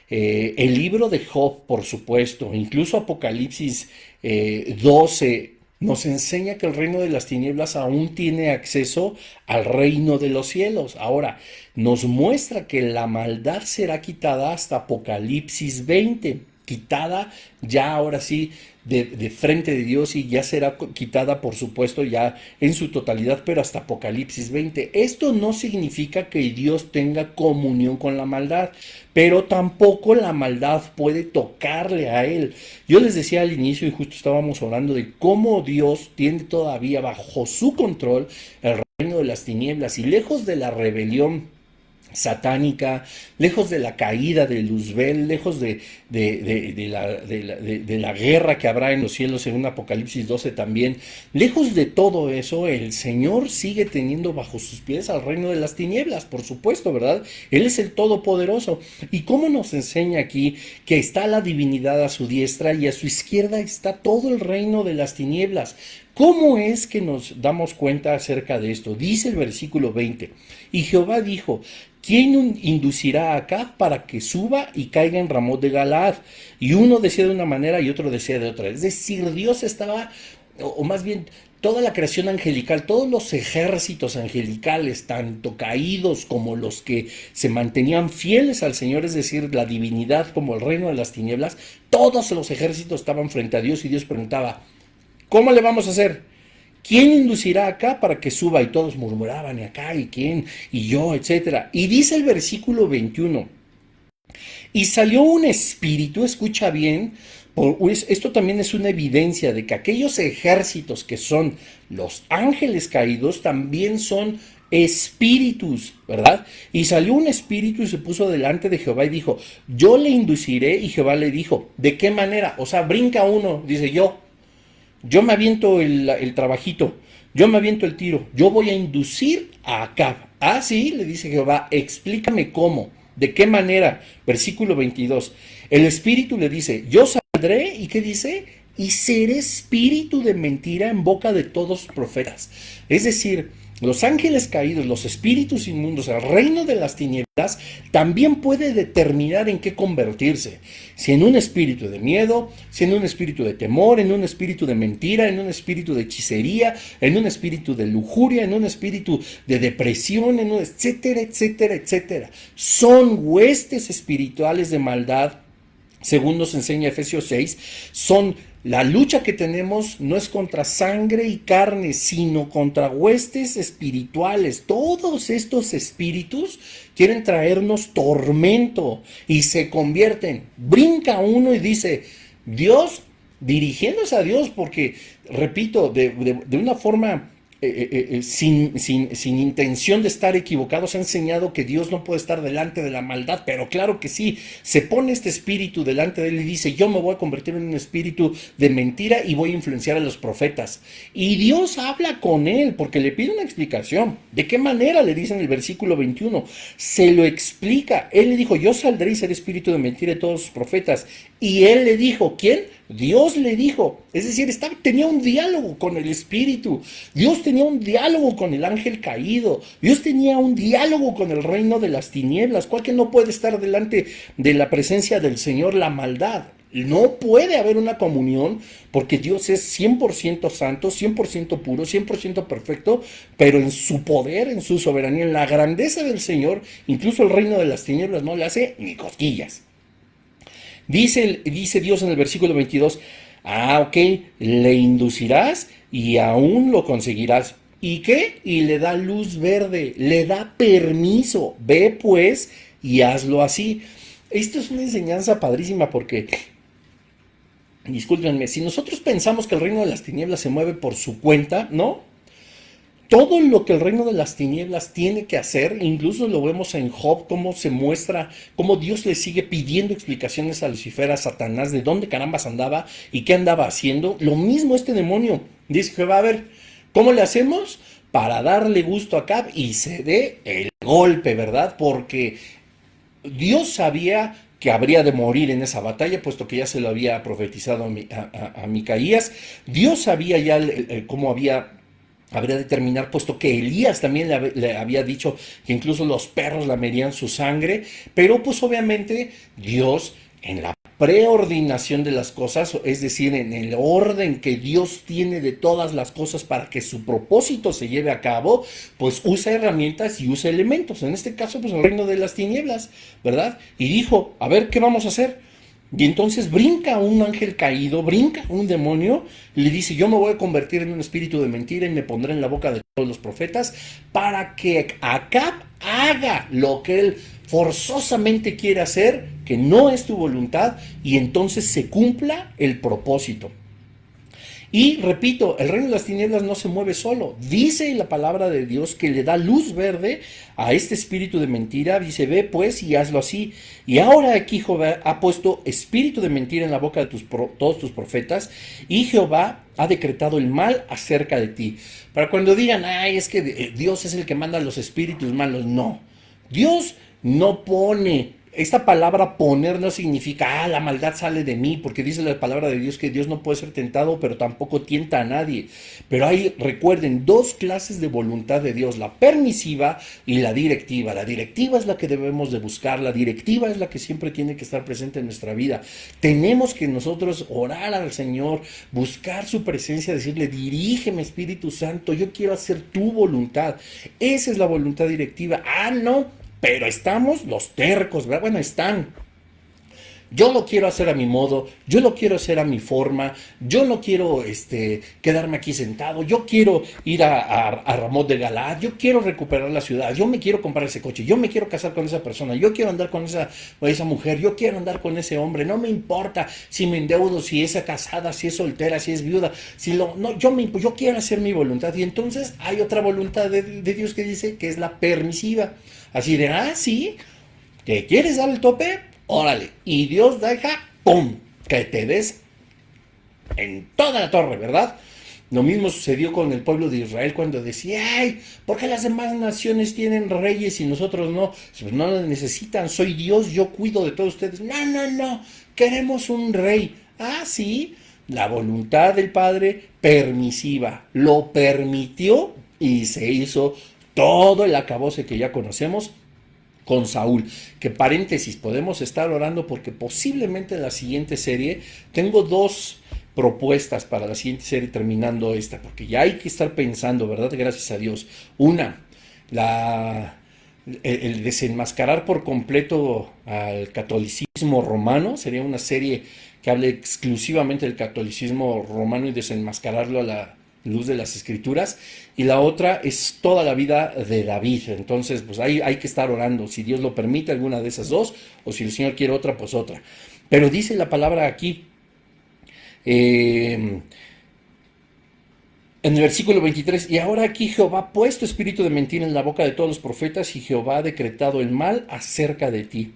S1: el libro de Job, por supuesto, incluso Apocalipsis 12, nos enseña que el reino de las tinieblas aún tiene acceso al reino de los cielos. Ahora, nos muestra que la maldad será quitada hasta Apocalipsis 20, quitada ya ahora sí de frente de Dios y ya será quitada por supuesto ya en su totalidad, pero hasta Apocalipsis 20. Esto no significa que Dios tenga comunión con la maldad, pero tampoco la maldad puede tocarle a él. Yo les decía al inicio y justo estábamos hablando de cómo Dios tiene todavía bajo su control el reino de las tinieblas y lejos de la rebelión satánica, lejos de la caída de Luzbel, lejos de la guerra que habrá en los cielos según Apocalipsis 12 también, lejos de todo eso, el Señor sigue teniendo bajo sus pies al reino de las tinieblas, por supuesto, ¿verdad? Él es el Todopoderoso. ¿Y cómo nos enseña aquí que está la divinidad a su diestra y a su izquierda está todo el reino de las tinieblas? ¿Cómo es que nos damos cuenta acerca de esto? Dice el versículo 20, y Jehová dijo, ¿quién inducirá acá para que suba y caiga en Ramot de Galaad? Y uno decía de una manera y otro decía de otra. Es decir, Dios estaba, o más bien toda la creación angelical, todos los ejércitos angelicales, tanto caídos como los que se mantenían fieles al Señor, es decir, la divinidad como el reino de las tinieblas, todos los ejércitos estaban frente a Dios y Dios preguntaba, ¿cómo le vamos a hacer? ¿quién inducirá acá para que suba? Y todos murmuraban, y acá, y quién, y yo, etcétera. Y dice el versículo 21, y salió un espíritu, escucha bien, esto también es una evidencia de que aquellos ejércitos que son los ángeles caídos también son espíritus, ¿verdad? Y salió un espíritu y se puso delante de Jehová y dijo, yo le induciré, y Jehová le dijo, ¿de qué manera? O sea, brinca uno, dice yo me aviento el trabajito, yo me aviento el tiro, yo voy a inducir a Acab. Ah, sí, le dice Jehová, explícame cómo, de qué manera. Versículo 22. El espíritu le dice, yo saldré, ¿y qué dice? Y seré espíritu de mentira en boca de todos los profetas. Es decir, los ángeles caídos, los espíritus inmundos, el reino de las tinieblas, también puede determinar en qué convertirse. Si en un espíritu de miedo, si en un espíritu de temor, en un espíritu de mentira, en un espíritu de hechicería, en un espíritu de lujuria, en un espíritu de depresión, en un etcétera, etcétera, etcétera. Son huestes espirituales de maldad. Según nos enseña Efesios 6, son la lucha que tenemos no es contra sangre y carne, sino contra huestes espirituales. Todos estos espíritus quieren traernos tormento y se convierten. Brinca uno y dice, Dios, dirigiéndose a Dios, porque, repito, de una forma sin intención de estar equivocados, ha enseñado que Dios no puede estar delante de la maldad, pero claro que sí, se pone este espíritu delante de él y dice, yo me voy a convertir en un espíritu de mentira y voy a influenciar a los profetas. Y Dios habla con él porque le pide una explicación. ¿De qué manera? Le dice en el versículo 21. Se lo explica. Él le dijo, yo saldré y seré espíritu de mentira de todos los profetas. Y él le dijo, ¿quién? Dios le dijo, es decir, tenía un diálogo con el espíritu, Dios tenía un diálogo con el ángel caído, Dios tenía un diálogo con el reino de las tinieblas. ¿Cuál que no puede estar delante de la presencia del Señor la maldad? No puede haber una comunión porque Dios es 100% santo, 100% puro, 100% perfecto, pero en su poder, en su soberanía, en la grandeza del Señor, incluso el reino de las tinieblas no le hace ni cosquillas. Dice Dios en el versículo 22, ok, le inducirás y aún lo conseguirás. ¿Y qué? Y le da luz verde, le da permiso. Ve pues y hazlo así. Esto es una enseñanza padrísima porque, discúlpenme, si nosotros pensamos que el reino de las tinieblas se mueve por su cuenta, ¿no? Todo lo que el reino de las tinieblas tiene que hacer, incluso lo vemos en Job, cómo se muestra, cómo Dios le sigue pidiendo explicaciones a Lucifer, a Satanás, de dónde carambas andaba y qué andaba haciendo. Lo mismo este demonio. Dice que va a ver, ¿cómo le hacemos? Para darle gusto a Acab y se dé el golpe, ¿verdad? Porque Dios sabía que habría de morir en esa batalla, puesto que ya se lo había profetizado a Micaías. Dios sabía ya cómo habría de terminar, puesto que Elías también le había dicho que incluso los perros lamerían su sangre, pero pues obviamente Dios en la preordinación de las cosas, es decir, en el orden que Dios tiene de todas las cosas para que su propósito se lleve a cabo, pues usa herramientas y usa elementos, en este caso pues el reino de las tinieblas, ¿verdad? Y dijo, a ver, ¿qué vamos a hacer? Y entonces brinca un ángel caído, brinca un demonio, y le dice, yo me voy a convertir en un espíritu de mentira y me pondré en la boca de todos los profetas para que Acab haga lo que él forzosamente quiere hacer, que no es tu voluntad, y entonces se cumpla el propósito. Y repito, el reino de las tinieblas no se mueve solo. Dice la palabra de Dios que le da luz verde a este espíritu de mentira. Dice, ve pues y hazlo así. Y ahora aquí Jehová ha puesto espíritu de mentira en la boca de todos tus profetas. Y Jehová ha decretado el mal acerca de ti. Para cuando digan, ay, es que Dios es el que manda los espíritus malos. No. Dios no pone. Esta palabra poner no significa, la maldad sale de mí, porque dice la palabra de Dios que Dios no puede ser tentado, pero tampoco tienta a nadie. Pero hay, recuerden, dos clases de voluntad de Dios, la permisiva y la directiva. La directiva es la que debemos de buscar, la directiva es la que siempre tiene que estar presente en nuestra vida. Tenemos que nosotros orar al Señor, buscar su presencia, decirle, dirígeme Espíritu Santo, yo quiero hacer tu voluntad. Esa es la voluntad directiva. No, pero estamos los tercos, ¿verdad? Bueno, están. Yo lo quiero hacer a mi modo, yo lo quiero hacer a mi forma, yo no quiero quedarme aquí sentado, yo quiero ir a Ramón de Galá, yo quiero recuperar la ciudad, yo me quiero comprar ese coche, yo me quiero casar con esa persona, yo quiero andar con esa mujer, yo quiero andar con ese hombre, no me importa si me endeudo, si es casada, si es soltera, si es viuda, no, yo quiero hacer mi voluntad. Y entonces hay otra voluntad de Dios que dice que es la permisiva, así de, sí, ¿te quieres dar el tope? Órale. Y Dios deja, ¡pum!, que te des en toda la torre, ¿verdad? Lo mismo sucedió con el pueblo de Israel cuando decía, ay, ¿por qué las demás naciones tienen reyes y nosotros no? Pues no lo necesitan, soy Dios, yo cuido de todos ustedes. No, no, no, queremos un rey. Ah, sí, la voluntad del Padre permisiva, lo permitió y se hizo todo el acabose que ya conocemos con Saúl. Que paréntesis, podemos estar orando porque posiblemente en la siguiente serie tengo dos propuestas para la siguiente serie terminando esta, porque ya hay que estar pensando, ¿verdad? Gracias a Dios. Una, el desenmascarar por completo al catolicismo romano, sería una serie que hable exclusivamente del catolicismo romano y desenmascararlo a la luz de las escrituras. Y la otra es toda la vida de David. Entonces, pues hay que estar orando, si Dios lo permite, alguna de esas dos, o si el Señor quiere otra, pues otra. Pero dice la palabra aquí, en el versículo 23, y ahora aquí Jehová ha puesto espíritu de mentira en la boca de todos los profetas y Jehová ha decretado el mal acerca de ti.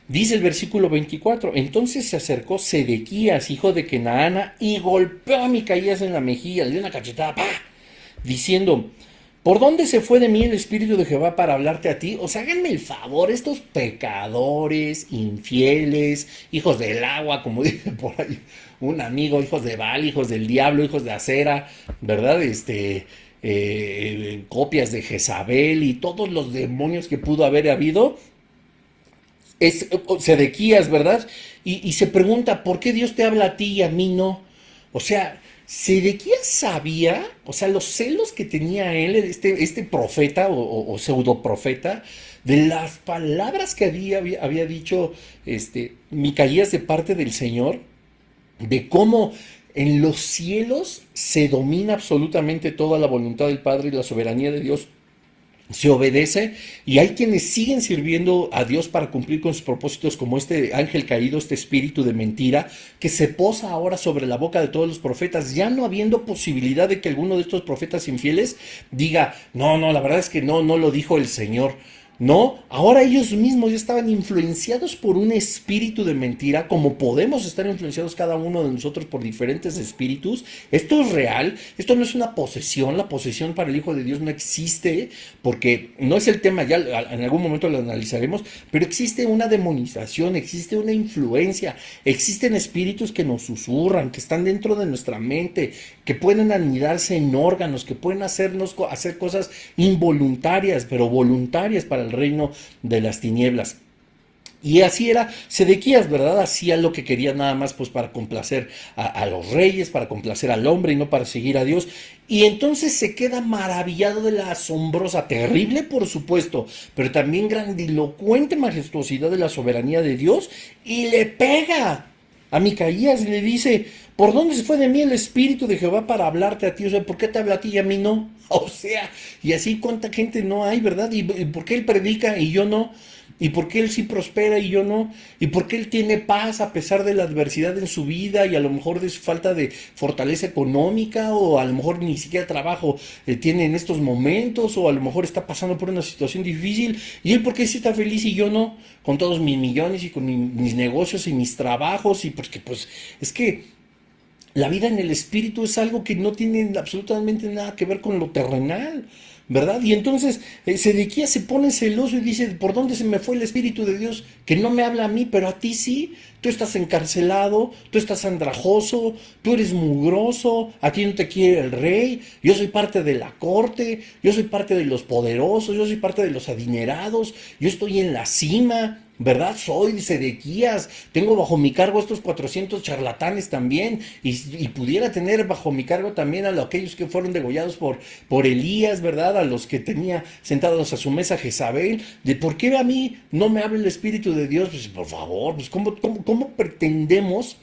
S1: Dice el versículo 24, entonces se acercó Sedequías, hijo de Kenaana, y golpeó a Micaías en la mejilla, le dio una cachetada, ¡pah!, diciendo, ¿por dónde se fue de mí el espíritu de Jehová para hablarte a ti? O sea, háganme el favor, estos pecadores, infieles, hijos del agua, como dice por ahí un amigo, hijos de Baal, hijos del diablo, hijos de acera, ¿verdad? Copias de Jezabel y todos los demonios que pudo haber habido. Es Sedequías, ¿verdad? Y se pregunta, ¿por qué Dios te habla a ti y a mí no? O sea, Sedequías sabía, o sea, los celos que tenía él, este profeta o pseudo profeta, de las palabras que había dicho Micaías de parte del Señor, de cómo en los cielos se domina absolutamente toda la voluntad del Padre y la soberanía de Dios se obedece, y hay quienes siguen sirviendo a Dios para cumplir con sus propósitos, como este ángel caído, este espíritu de mentira que se posa ahora sobre la boca de todos los profetas, ya no habiendo posibilidad de que alguno de estos profetas infieles diga, no, la verdad es que no lo dijo el Señor. No, ahora ellos mismos ya estaban influenciados por un espíritu de mentira, como podemos estar influenciados cada uno de nosotros por diferentes espíritus. Esto es real, esto no es una posesión, la posesión para el Hijo de Dios no existe, porque no es el tema, ya en algún momento lo analizaremos, pero existe una demonización, existe una influencia, existen espíritus que nos susurran, que están dentro de nuestra mente, que pueden anidarse en órganos, que pueden hacer cosas involuntarias, pero voluntarias para el reino de las tinieblas. Y así era Sedequías, ¿verdad? Hacía lo que quería nada más pues para complacer a los reyes, para complacer al hombre y no para seguir a Dios. Y entonces se queda maravillado de la asombrosa, terrible por supuesto, pero también grandilocuente majestuosidad de la soberanía de Dios, y le pega a Micaías y le dice, ¿por dónde se fue de mí el espíritu de Jehová para hablarte a ti? O sea, ¿por qué te habla a ti y a mí no? O sea, y así cuánta gente no hay, ¿verdad? ¿Y por qué él predica y yo no? ¿Y por qué él sí prospera y yo no? ¿Y por qué él tiene paz a pesar de la adversidad en su vida y a lo mejor de su falta de fortaleza económica, o a lo mejor ni siquiera trabajo tiene en estos momentos, o a lo mejor está pasando por una situación difícil? ¿Y él por qué sí está feliz y yo no? Con todos mis millones y con mis negocios y mis trabajos, y porque pues es que la vida en el espíritu es algo que no tiene absolutamente nada que ver con lo terrenal, ¿verdad? Y entonces Sedequías se pone celoso y dice, ¿por dónde se me fue el espíritu de Dios? Que no me habla a mí, pero a ti sí. Tú estás encarcelado, tú estás andrajoso, tú eres mugroso, a ti no te quiere el rey, yo soy parte de la corte, yo soy parte de los poderosos, yo soy parte de los adinerados, yo estoy en la cima. ¿verdad? Soy Sedequías, tengo bajo mi cargo estos 400 charlatanes también, y pudiera tener bajo mi cargo también a aquellos que fueron degollados por Elías, ¿verdad? A los que tenía sentados a su mesa Jezabel. ¿De por qué a mí no me habla el Espíritu de Dios? Pues por favor, pues ¿cómo pretendemos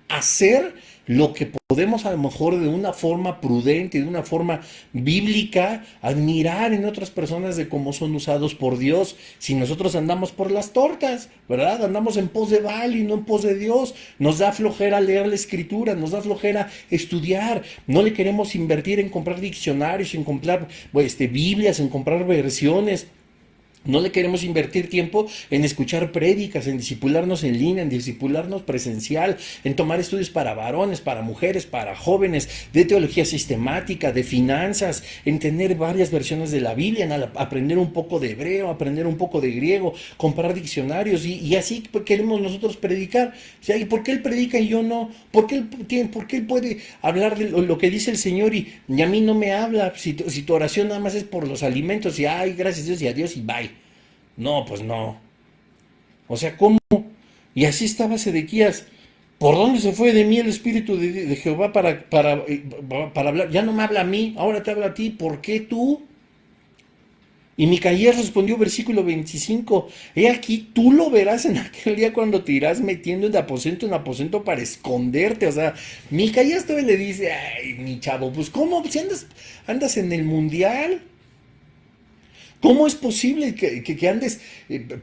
S1: hacer lo que podemos a lo mejor de una forma prudente, de una forma bíblica, admirar en otras personas de cómo son usados por Dios, si nosotros andamos por las tortas, ¿verdad? Andamos en pos de Baal y no en pos de Dios, nos da flojera leer la escritura, nos da flojera estudiar, no le queremos invertir en comprar diccionarios, en comprar Biblias, en comprar versiones. No le queremos invertir tiempo en escuchar prédicas, en discipularnos en línea, en discipularnos presencial, en tomar estudios para varones, para mujeres, para jóvenes, de teología sistemática, de finanzas, en tener varias versiones de la Biblia, en aprender un poco de hebreo, aprender un poco de griego, comprar diccionarios y así queremos nosotros predicar. O sea, ¿y por qué él predica y yo no? ¿Por qué él puede hablar de lo que dice el Señor y a mí no me habla? Si tu oración nada más es por los alimentos y ay, gracias a Dios y a Dios y bye. No, pues no. O sea, ¿cómo? Y así estaba Sedequías. ¿Por dónde se fue de mí el Espíritu de Jehová para hablar? Ya no me habla a mí, ahora te habla a ti. ¿Por qué tú? Y Micaías respondió, versículo 25, he aquí, tú lo verás en aquel día cuando te irás metiendo de aposento en aposento para esconderte. O sea, Micaías todavía le dice, ay, mi chavo, pues ¿cómo? Si andas en el mundial. ¿Cómo es posible que andes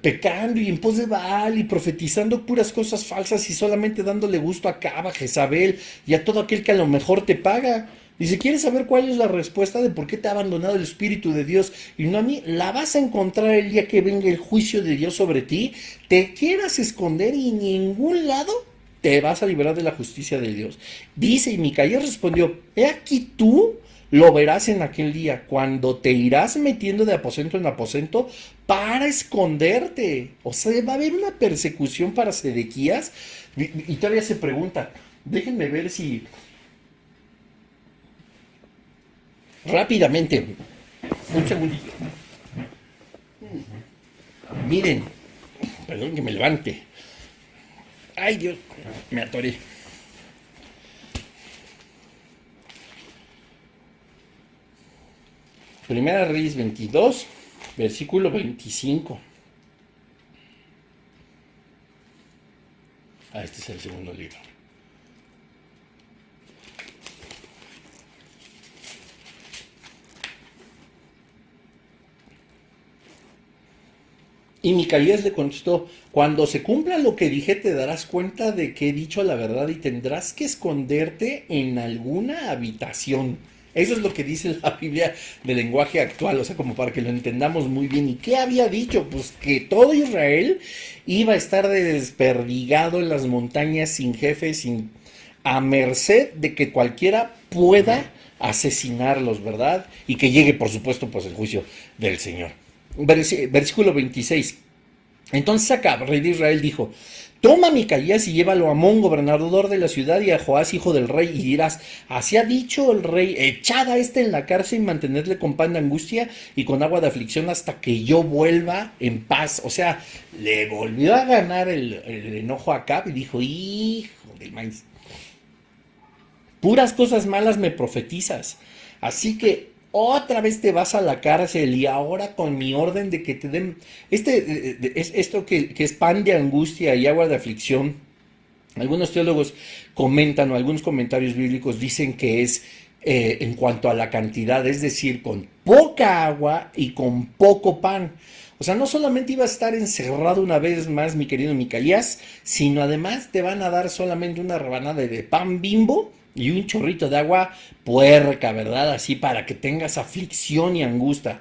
S1: pecando y en pos de Baal y profetizando puras cosas falsas y solamente dándole gusto a Caba, Jezabel y a todo aquel que a lo mejor te paga? Dice, ¿quieres saber cuál es la respuesta de por qué te ha abandonado el Espíritu de Dios y no a mí? La vas a encontrar el día que venga el juicio de Dios sobre ti. Te quieras esconder y en ningún lado te vas a liberar de la justicia de Dios. Dice, y Micaías respondió, he aquí tú lo verás en aquel día, cuando te irás metiendo de aposento en aposento para esconderte. O sea, va a haber una persecución para Sedequías. Y todavía se pregunta, déjenme ver si rápidamente, un segundito. Miren, perdón que me levante. Ay Dios, me atoré. Primera Reyes 22, versículo 25. Este es el segundo libro. Y Micaías le contestó, cuando se cumpla lo que dije te darás cuenta de que he dicho la verdad y tendrás que esconderte en alguna habitación. Eso es lo que dice la Biblia de lenguaje actual, o sea, como para que lo entendamos muy bien. ¿Y qué había dicho? Pues que todo Israel iba a estar desperdigado en las montañas sin jefe, a merced de que cualquiera pueda asesinarlos, ¿verdad? Y que llegue, por supuesto, pues el juicio del Señor. Versículo 26. Entonces Acab, rey de Israel, dijo, toma a Micaías y llévalo a Amón, gobernador de la ciudad, y a Joás, hijo del rey, y dirás, así ha dicho el rey, echad a este en la cárcel y mantenedle con pan de angustia y con agua de aflicción hasta que yo vuelva en paz. O sea, le volvió a ganar el enojo a Acab y dijo, hijo de maíz, puras cosas malas me profetizas, así que otra vez te vas a la cárcel y ahora con mi orden de que te den esto que es pan de angustia y agua de aflicción. Algunos teólogos comentan o algunos comentarios bíblicos dicen que es en cuanto a la cantidad, es decir, con poca agua y con poco pan. O sea, no solamente iba a estar encerrado una vez más, mi querido Micaías, sino además te van a dar solamente una rebanada de pan Bimbo y un chorrito de agua puerca, ¿verdad? Así para que tengas aflicción y angustia.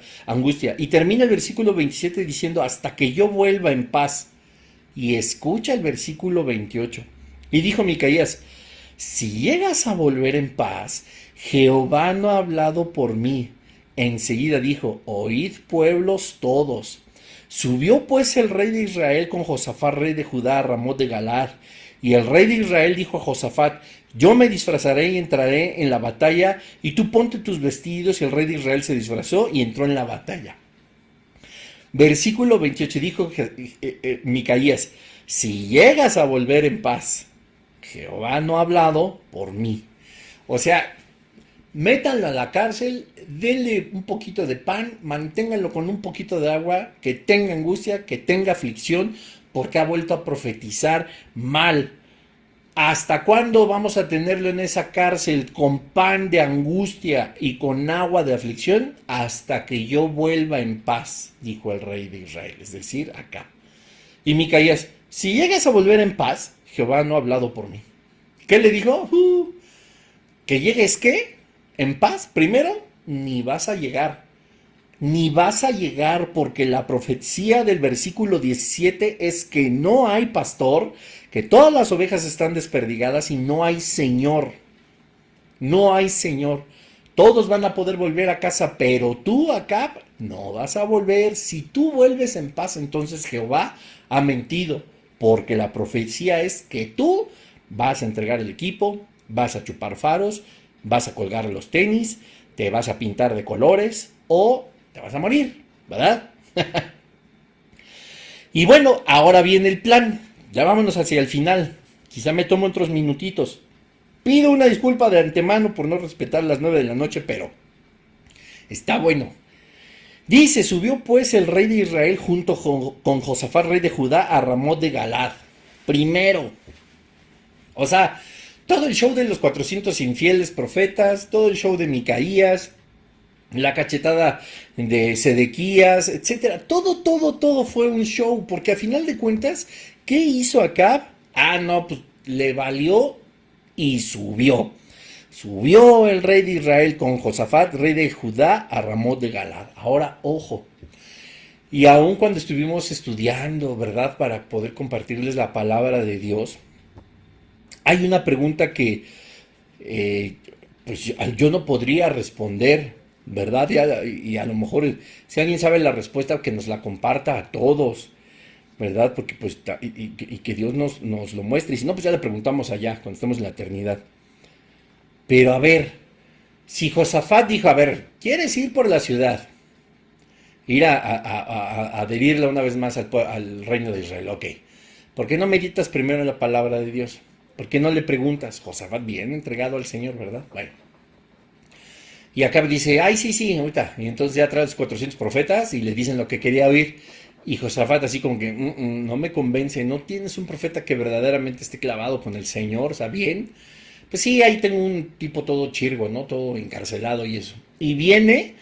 S1: Y termina el versículo 27 diciendo, hasta que yo vuelva en paz. Y escucha el versículo 28. Y dijo Micaías, si llegas a volver en paz, Jehová no ha hablado por mí. Enseguida dijo, oíd pueblos todos. Subió pues el rey de Israel con Josafat, rey de Judá, a Ramot de Galad. Y el rey de Israel dijo a Josafat, yo me disfrazaré y entraré en la batalla, y tú ponte tus vestidos. Y el rey de Israel se disfrazó y entró en la batalla. Versículo 28 dijo Micaías, si llegas a volver en paz, Jehová no ha hablado por mí. O sea, métanlo a la cárcel, denle un poquito de pan, manténganlo con un poquito de agua, que tenga angustia, que tenga aflicción, porque ha vuelto a profetizar mal. ¿Hasta cuándo vamos a tenerlo en esa cárcel con pan de angustia y con agua de aflicción? Hasta que yo vuelva en paz, dijo el rey de Israel, es decir, acá. Y Micaías, si llegas a volver en paz, Jehová no ha hablado por mí. ¿Qué le dijo? ¿Que llegues qué? ¿En paz? Primero, ni vas a llegar. Ni vas a llegar, porque la profecía del versículo 17 es que no hay pastor, que todas las ovejas están desperdigadas y no hay Señor. No hay Señor. Todos van a poder volver a casa, pero tú acá no vas a volver. Si tú vuelves en paz, entonces Jehová ha mentido, porque la profecía es que tú vas a entregar el equipo, vas a chupar faros, vas a colgar los tenis, te vas a pintar de colores o te vas a morir, ¿verdad? Y bueno, ahora viene el plan. Ya vámonos hacia el final. Quizá me tomo otros minutitos. Pido una disculpa de antemano por no respetar las 9 de la noche, pero está bueno. Dice, subió pues el rey de Israel junto con Josafat, rey de Judá, a Ramot de Galad. Primero. O sea, todo el show de los 400 infieles profetas, todo el show de Micaías, la cachetada de Sedequías, etcétera. Todo fue un show, porque a final de cuentas, ¿qué hizo Acab? No, pues le valió y subió. Subió el rey de Israel con Josafat, rey de Judá, a Ramot de Galad. Ahora, ojo. Y aun cuando estuvimos estudiando, ¿verdad? Para poder compartirles la palabra de Dios, hay una pregunta que pues yo no podría responder, ¿verdad? Y a lo mejor, si alguien sabe la respuesta, que nos la comparta a todos, ¿verdad? Porque pues, y que Dios nos lo muestre. Y si no, pues ya le preguntamos allá, cuando estemos en la eternidad. Pero a ver, si Josafat dijo, a ver, ¿quieres ir por la ciudad? Ir a adherirla una vez más al reino de Israel, ok. ¿Por qué no meditas primero en la palabra de Dios? ¿Por qué no le preguntas? Josafat bien entregado al Señor, ¿verdad? Bueno. Y Acab dice, ay, sí, ahorita. Y entonces ya trae los 400 profetas y le dicen lo que quería oír. Y Josafat así como que, no me convence, no tienes un profeta que verdaderamente esté clavado con el Señor, o sea, bien. Pues sí, ahí tengo un tipo todo chirgo, ¿no? Todo encarcelado y eso. Y viene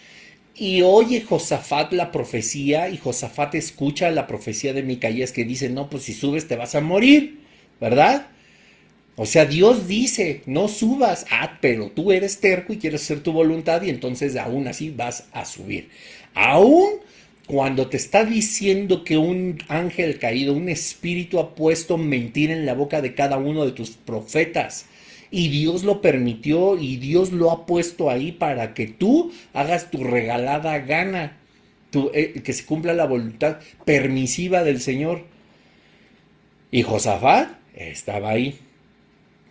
S1: y oye Josafat la profecía, y Josafat escucha la profecía de Micaías que dice, no, pues si subes te vas a morir, ¿verdad? O sea, Dios dice, no subas, pero tú eres terco y quieres hacer tu voluntad y entonces aún así vas a subir. Aún cuando te está diciendo que un ángel caído, un espíritu ha puesto mentira en la boca de cada uno de tus profetas. Y Dios lo permitió y Dios lo ha puesto ahí para que tú hagas tu regalada gana, que se cumpla la voluntad permisiva del Señor. Y Josafat estaba ahí.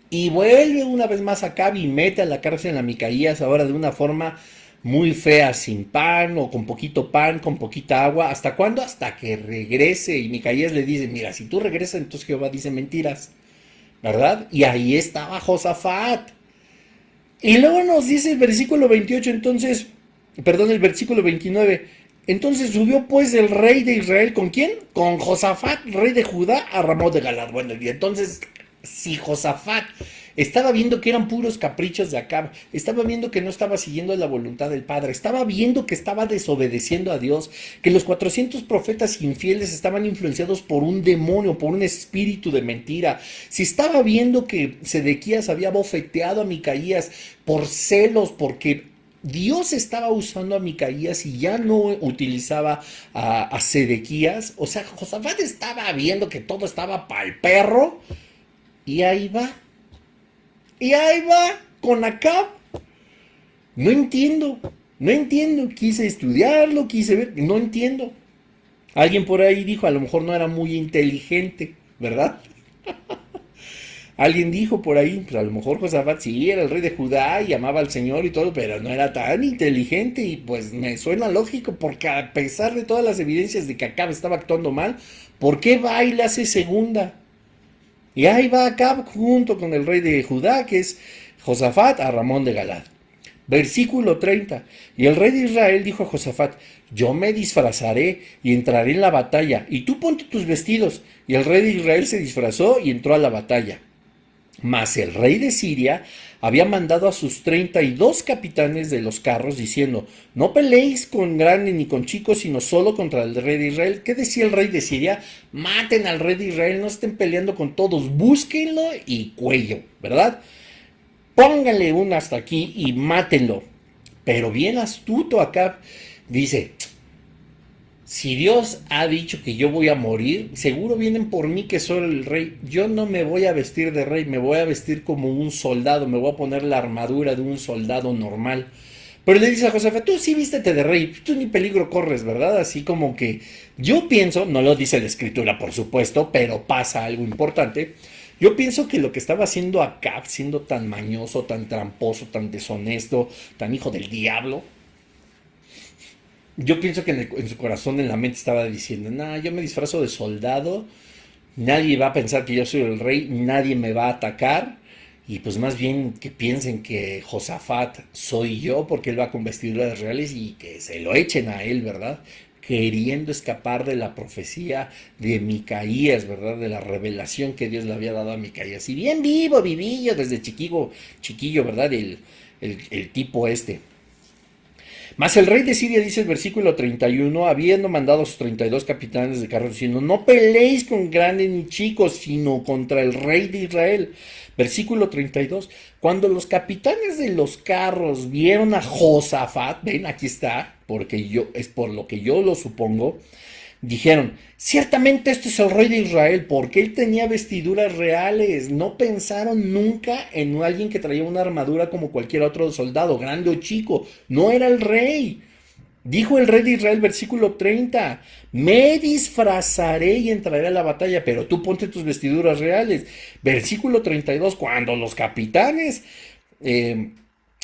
S1: Y vuelve una vez más a Acab y mete a la cárcel a Micaías, ahora de una forma muy fea, sin pan o con poquito pan, con poquita agua. ¿Hasta cuándo? Hasta que regrese. Y Micaías le dice, mira, si tú regresas, entonces Jehová dice mentiras, ¿verdad? Y ahí estaba Josafat. Y luego nos dice el versículo 28, entonces, perdón, el versículo 29. Entonces subió pues el rey de Israel, ¿con quién? Con Josafat, rey de Judá, a Ramot de Galad. Bueno, y entonces, si Josafat estaba viendo que eran puros caprichos de Acab, estaba viendo que no estaba siguiendo la voluntad del Padre, estaba viendo que estaba desobedeciendo a Dios, que los 400 profetas infieles estaban influenciados por un demonio, por un espíritu de mentira, si estaba viendo que Sedequías había bofeteado a Micaías por celos, porque Dios estaba usando a Micaías y ya no utilizaba a Sedequías, o sea, Josafat estaba viendo que todo estaba pa'l perro, y ahí va. Y ahí va, con Acab. No entiendo, quise estudiarlo, quise ver, no entiendo. Alguien por ahí dijo, a lo mejor no era muy inteligente, ¿verdad? Alguien dijo por ahí, pues a lo mejor Josafat sí era el rey de Judá y amaba al Señor y todo, pero no era tan inteligente y pues me suena lógico porque a pesar de todas las evidencias de que Acab estaba actuando mal, ¿por qué va y le hace segunda? Y ahí va Acab junto con el rey de Judá, que es Josafat, a Ramón de Galad. Versículo 30. Y el rey de Israel dijo a Josafat, yo me disfrazaré y entraré en la batalla, y tú ponte tus vestidos. Y el rey de Israel se disfrazó y entró a la batalla. Mas el rey de Siria había mandado a sus 32 capitanes de los carros diciendo, no peleéis con grandes ni con chicos, sino solo contra el rey de Israel. ¿Qué decía el rey de Siria? Maten al rey de Israel, no estén peleando con todos, búsquenlo y cuello, ¿verdad? Pónganle un hasta aquí y mátenlo. Pero bien astuto acá dice, si Dios ha dicho que yo voy a morir, seguro vienen por mí que soy el rey. Yo no me voy a vestir de rey, me voy a vestir como un soldado, me voy a poner la armadura de un soldado normal. Pero le dice a Josafat, tú sí vístete de rey, tú ni peligro corres, ¿verdad? Así como que yo pienso, no lo dice la escritura por supuesto, pero pasa algo importante. Yo pienso que lo que estaba haciendo Acab, siendo tan mañoso, tan tramposo, tan deshonesto, tan hijo del diablo, yo pienso que en su corazón, en la mente estaba diciendo, nah, yo me disfrazo de soldado, nadie va a pensar que yo soy el rey, nadie me va a atacar, y pues más bien que piensen que Josafat soy yo, porque él va con vestiduras reales y que se lo echen a él, ¿verdad? Queriendo escapar de la profecía de Micaías, ¿verdad? De la revelación que Dios le había dado a Micaías. Y bien vivo, vivillo, desde chiquillo, ¿verdad? El tipo este. Mas el rey de Siria, dice el versículo 31, habiendo mandado a sus 32 capitanes de carros, diciendo, no peleéis con grandes ni chicos, sino contra el rey de Israel. Versículo 32, cuando los capitanes de los carros vieron a Josafat, ven, aquí está, porque yo, es por lo que yo lo supongo, dijeron, ciertamente este es el rey de Israel, porque él tenía vestiduras reales. No pensaron nunca en alguien que traía una armadura como cualquier otro soldado, grande o chico. No era el rey. Dijo el rey de Israel, versículo 30, me disfrazaré y entraré a la batalla, pero tú ponte tus vestiduras reales. Versículo 32, cuando los capitanes de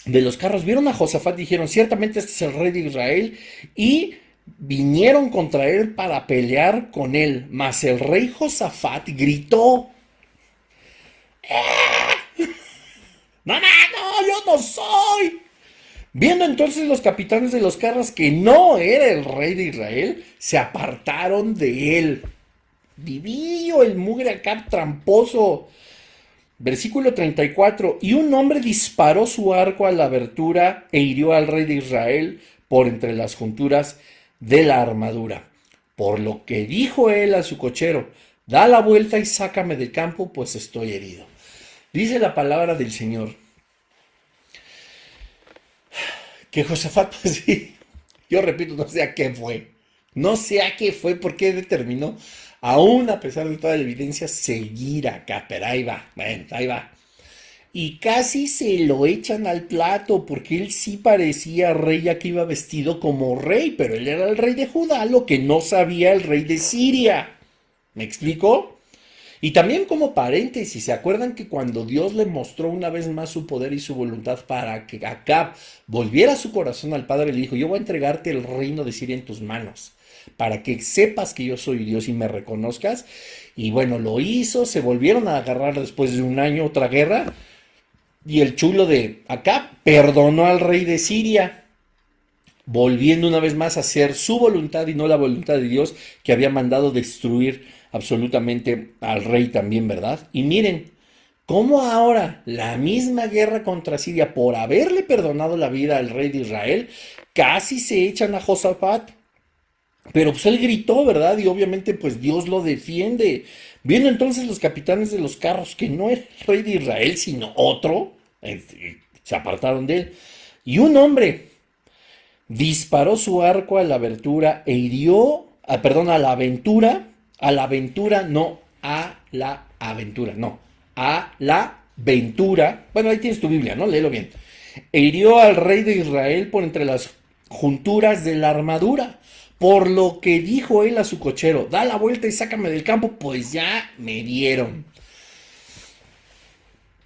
S1: los carros vieron a Josafat, dijeron, ciertamente este es el rey de Israel, y vinieron contra él para pelear con él. Mas el rey Josafat gritó, no, no, no, yo no soy. Viendo entonces los capitanes de los carros que no era el rey de Israel, se apartaron de él. Vivillo el mugre acá tramposo. Versículo 34. Y un hombre disparó su arco a la abertura e hirió al rey de Israel por entre las junturas de la armadura. Por lo que dijo él a su cochero, da la vuelta y sácame del campo, pues estoy herido. Dice la palabra del Señor que Josafat, pues sí, yo repito, no sé a qué fue. No sé a qué fue, porque determinó, aún a pesar de toda la evidencia, seguir acá. Pero ahí va, bueno, ahí va. Y casi se lo echan al plato, porque él sí parecía rey, ya que iba vestido como rey, pero él era el rey de Judá, lo que no sabía el rey de Siria. ¿Me explico? Y también como paréntesis, ¿se acuerdan que cuando Dios le mostró una vez más su poder y su voluntad para que Acab volviera su corazón al Padre, le dijo, yo voy a entregarte el reino de Siria en tus manos, para que sepas que yo soy Dios y me reconozcas? Y bueno, lo hizo, se volvieron a agarrar después de un año, otra guerra, y el chulo de Acab perdonó al rey de Siria, volviendo una vez más a hacer su voluntad y no la voluntad de Dios, que había mandado destruir absolutamente al rey también, ¿verdad? Y miren, cómo ahora la misma guerra contra Siria, por haberle perdonado la vida al rey de Israel, casi se echan a Josafat. Pero pues él gritó, ¿verdad? Y obviamente pues Dios lo defiende. Viendo entonces los capitanes de los carros que no era el rey de Israel, sino otro, se apartaron de él. Y un hombre disparó su arco a la abertura e hirió, perdón, a la aventura, no a la aventura, no, a la ventura. Bueno, ahí tienes tu Biblia, ¿no? Léelo bien. E hirió al rey de Israel por entre las junturas de la armadura. Por lo que dijo él a su cochero, da la vuelta y sácame del campo, pues ya me dieron.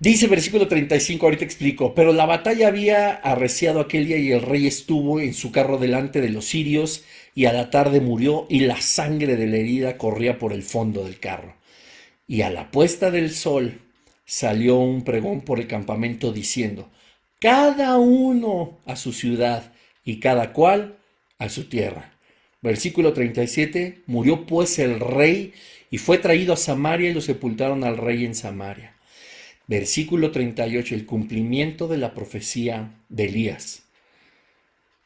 S1: Dice versículo 35, ahorita explico, pero la batalla había arreciado aquel día y el rey estuvo en su carro delante de los sirios y a la tarde murió y la sangre de la herida corría por el fondo del carro. Y a la puesta del sol salió un pregón por el campamento diciendo, cada uno a su ciudad y cada cual a su tierra. Versículo 37, murió pues el rey y fue traído a Samaria y lo sepultaron al rey en Samaria. Versículo 38, el cumplimiento de la profecía de Elías.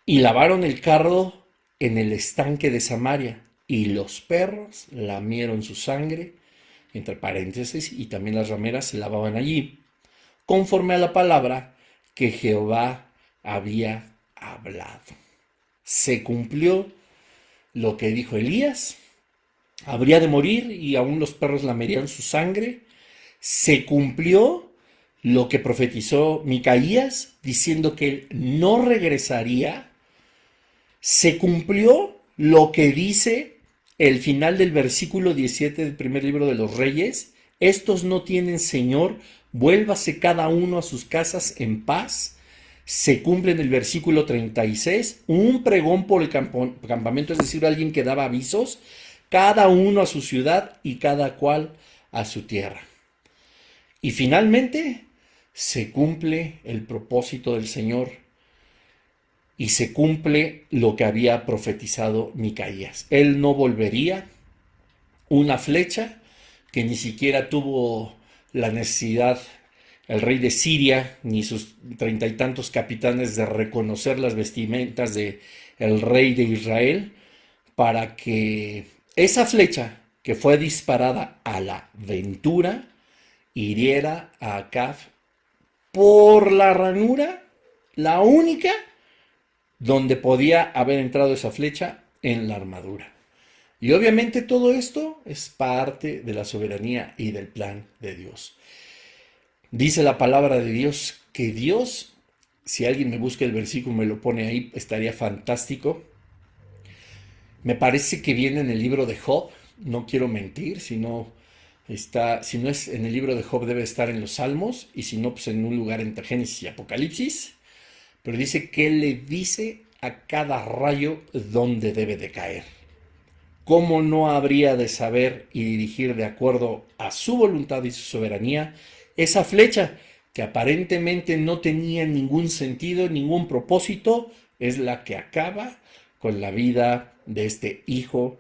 S1: Y lavaron el carro en el estanque de Samaria, y los perros lamieron su sangre, entre paréntesis, y también las rameras se lavaban allí, conforme a la palabra que Jehová había hablado. Se cumplió lo que dijo Elías, habría de morir y aún los perros lamerían su sangre. Se cumplió lo que profetizó Micaías, diciendo que él no regresaría. Se cumplió lo que dice el final del versículo 17 del primer libro de los Reyes. Estos no tienen señor, vuélvase cada uno a sus casas en paz. Se cumple en el versículo 36, un pregón por el campamento, es decir, alguien que daba avisos, cada uno a su ciudad y cada cual a su tierra. Y finalmente se cumple el propósito del Señor y se cumple lo que había profetizado Micaías. Él no volvería, una flecha que ni siquiera tuvo la necesidad el rey de Siria ni sus 30 y tantos capitanes de reconocer las vestimentas de el rey de Israel para que esa flecha que fue disparada a la ventura hiriera a Acab por la ranura, la única donde podía haber entrado esa flecha, en la armadura. Y obviamente todo esto es parte de la soberanía y del plan de Dios. Dice la palabra de Dios que Dios, si alguien me busca el versículo me lo pone ahí, estaría fantástico. Me parece que viene en el libro de Job, no quiero mentir, si no es en el libro de Job debe estar en los Salmos, y si no, pues en un lugar entre Génesis y Apocalipsis. Pero dice que Él le dice a cada rayo dónde debe de caer. ¿Cómo no habría de saber y dirigir de acuerdo a su voluntad y su soberanía esa flecha que aparentemente no tenía ningún sentido, ningún propósito? Es la que acaba con la vida de este hijo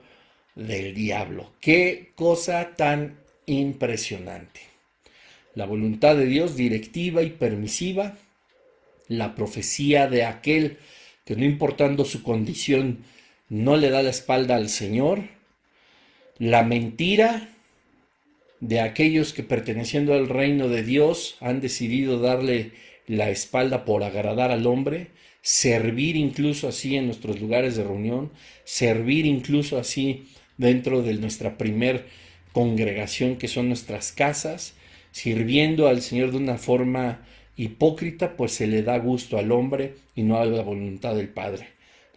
S1: del diablo. ¡Qué cosa tan impresionante! La voluntad de Dios directiva y permisiva, la profecía de aquel que no importando su condición no le da la espalda al Señor, la mentira de aquellos que perteneciendo al reino de Dios han decidido darle la espalda por agradar al hombre, servir incluso así en nuestros lugares de reunión, servir incluso así dentro de nuestra primer congregación que son nuestras casas, sirviendo al Señor de una forma hipócrita, pues se le da gusto al hombre y no a la voluntad del Padre.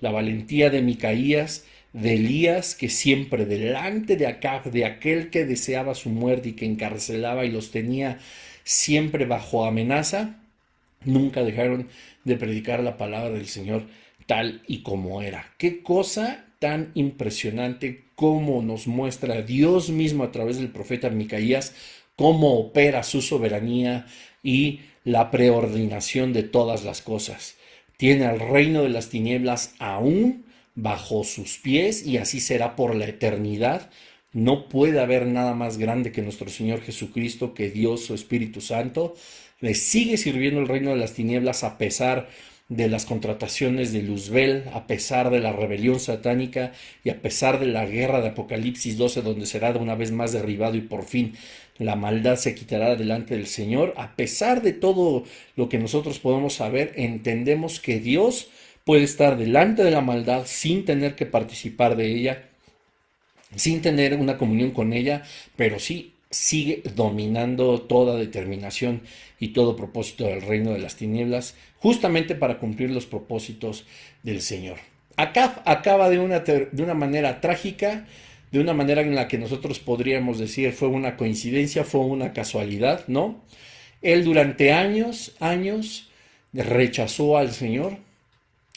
S1: La valentía de Micaías, de Elías, que siempre delante de Acab, de aquel que deseaba su muerte y que encarcelaba y los tenía siempre bajo amenaza, nunca dejaron de predicar la palabra del Señor tal y como era. Qué cosa tan impresionante, cómo nos muestra Dios mismo a través del profeta Micaías, cómo opera su soberanía y la preordinación de todas las cosas. Tiene al reino de las tinieblas aún bajo sus pies y así será por la eternidad. No puede haber nada más grande que nuestro Señor Jesucristo, que Dios, su Espíritu Santo. Le sigue sirviendo el reino de las tinieblas a pesar de las contrataciones de Luzbel, a pesar de la rebelión satánica y a pesar de la guerra de Apocalipsis 12, donde será de una vez más derribado y por fin la maldad se quitará delante del Señor. A pesar de todo lo que nosotros podemos saber, entendemos que Dios puede estar delante de la maldad sin tener que participar de ella, sin tener una comunión con ella, pero sí sigue dominando toda determinación y todo propósito del reino de las tinieblas, justamente para cumplir los propósitos del Señor. Acab acaba de una manera trágica, de una manera en la que nosotros podríamos decir fue una coincidencia, fue una casualidad, ¿no? Él durante años rechazó al Señor,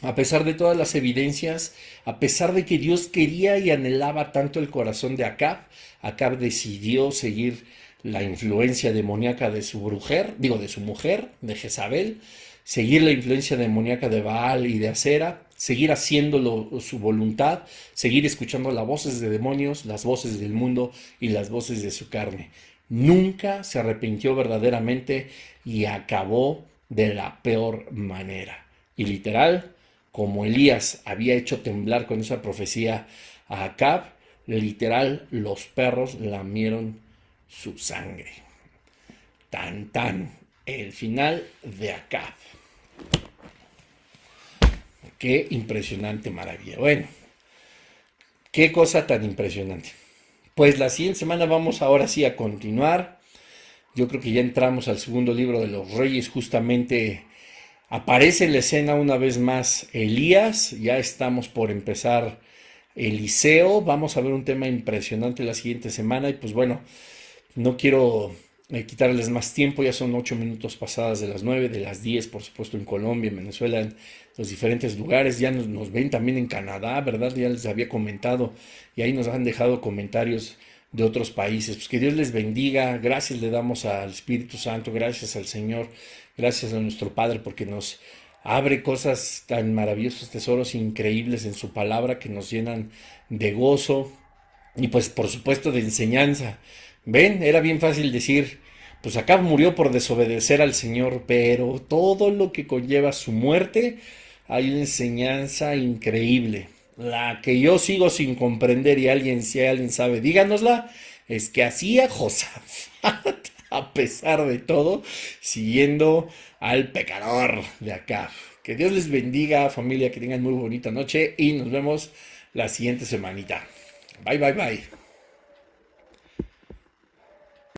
S1: a pesar de todas las evidencias, a pesar de que Dios quería y anhelaba tanto el corazón de Acab. Acab decidió seguir la influencia demoníaca de su de su mujer, de Jezabel, seguir la influencia demoníaca de Baal y de Acera, seguir haciéndolo su voluntad, seguir escuchando las voces de demonios, las voces del mundo y las voces de su carne. Nunca se arrepintió verdaderamente y acabó de la peor manera. Y literal, como Elías había hecho temblar con esa profecía a Acab, literal los perros lamieron su sangre. Tan tan, el final de Acab. Qué impresionante maravilla. Bueno, qué cosa tan impresionante. Pues la siguiente semana vamos ahora sí a continuar. Yo creo que ya entramos al segundo libro de los Reyes. Justamente aparece en la escena una vez más Elías. Ya estamos por empezar Eliseo. Vamos a ver un tema impresionante la siguiente semana. Y pues bueno, no quiero quitarles más tiempo, ya son 8 minutos pasadas de las 9, de las 10, por supuesto, en Colombia, en Venezuela, en los diferentes lugares. Ya nos ven también en Canadá, ¿verdad? Ya les había comentado y ahí nos han dejado comentarios de otros países. Pues que Dios les bendiga. Gracias le damos al Espíritu Santo, gracias al Señor, gracias a nuestro Padre porque nos abre cosas tan maravillosas, tesoros increíbles en su palabra que nos llenan de gozo y pues por supuesto de enseñanza. Ven, era bien fácil decir, pues Acab murió por desobedecer al Señor, pero todo lo que conlleva su muerte, hay una enseñanza increíble. La que yo sigo sin comprender y si alguien sabe, díganosla, es que hacía Josafat, a pesar de todo, siguiendo al pecador de Acab. Que Dios les bendiga, familia, que tengan muy bonita noche y nos vemos la siguiente semanita. Bye, bye, bye.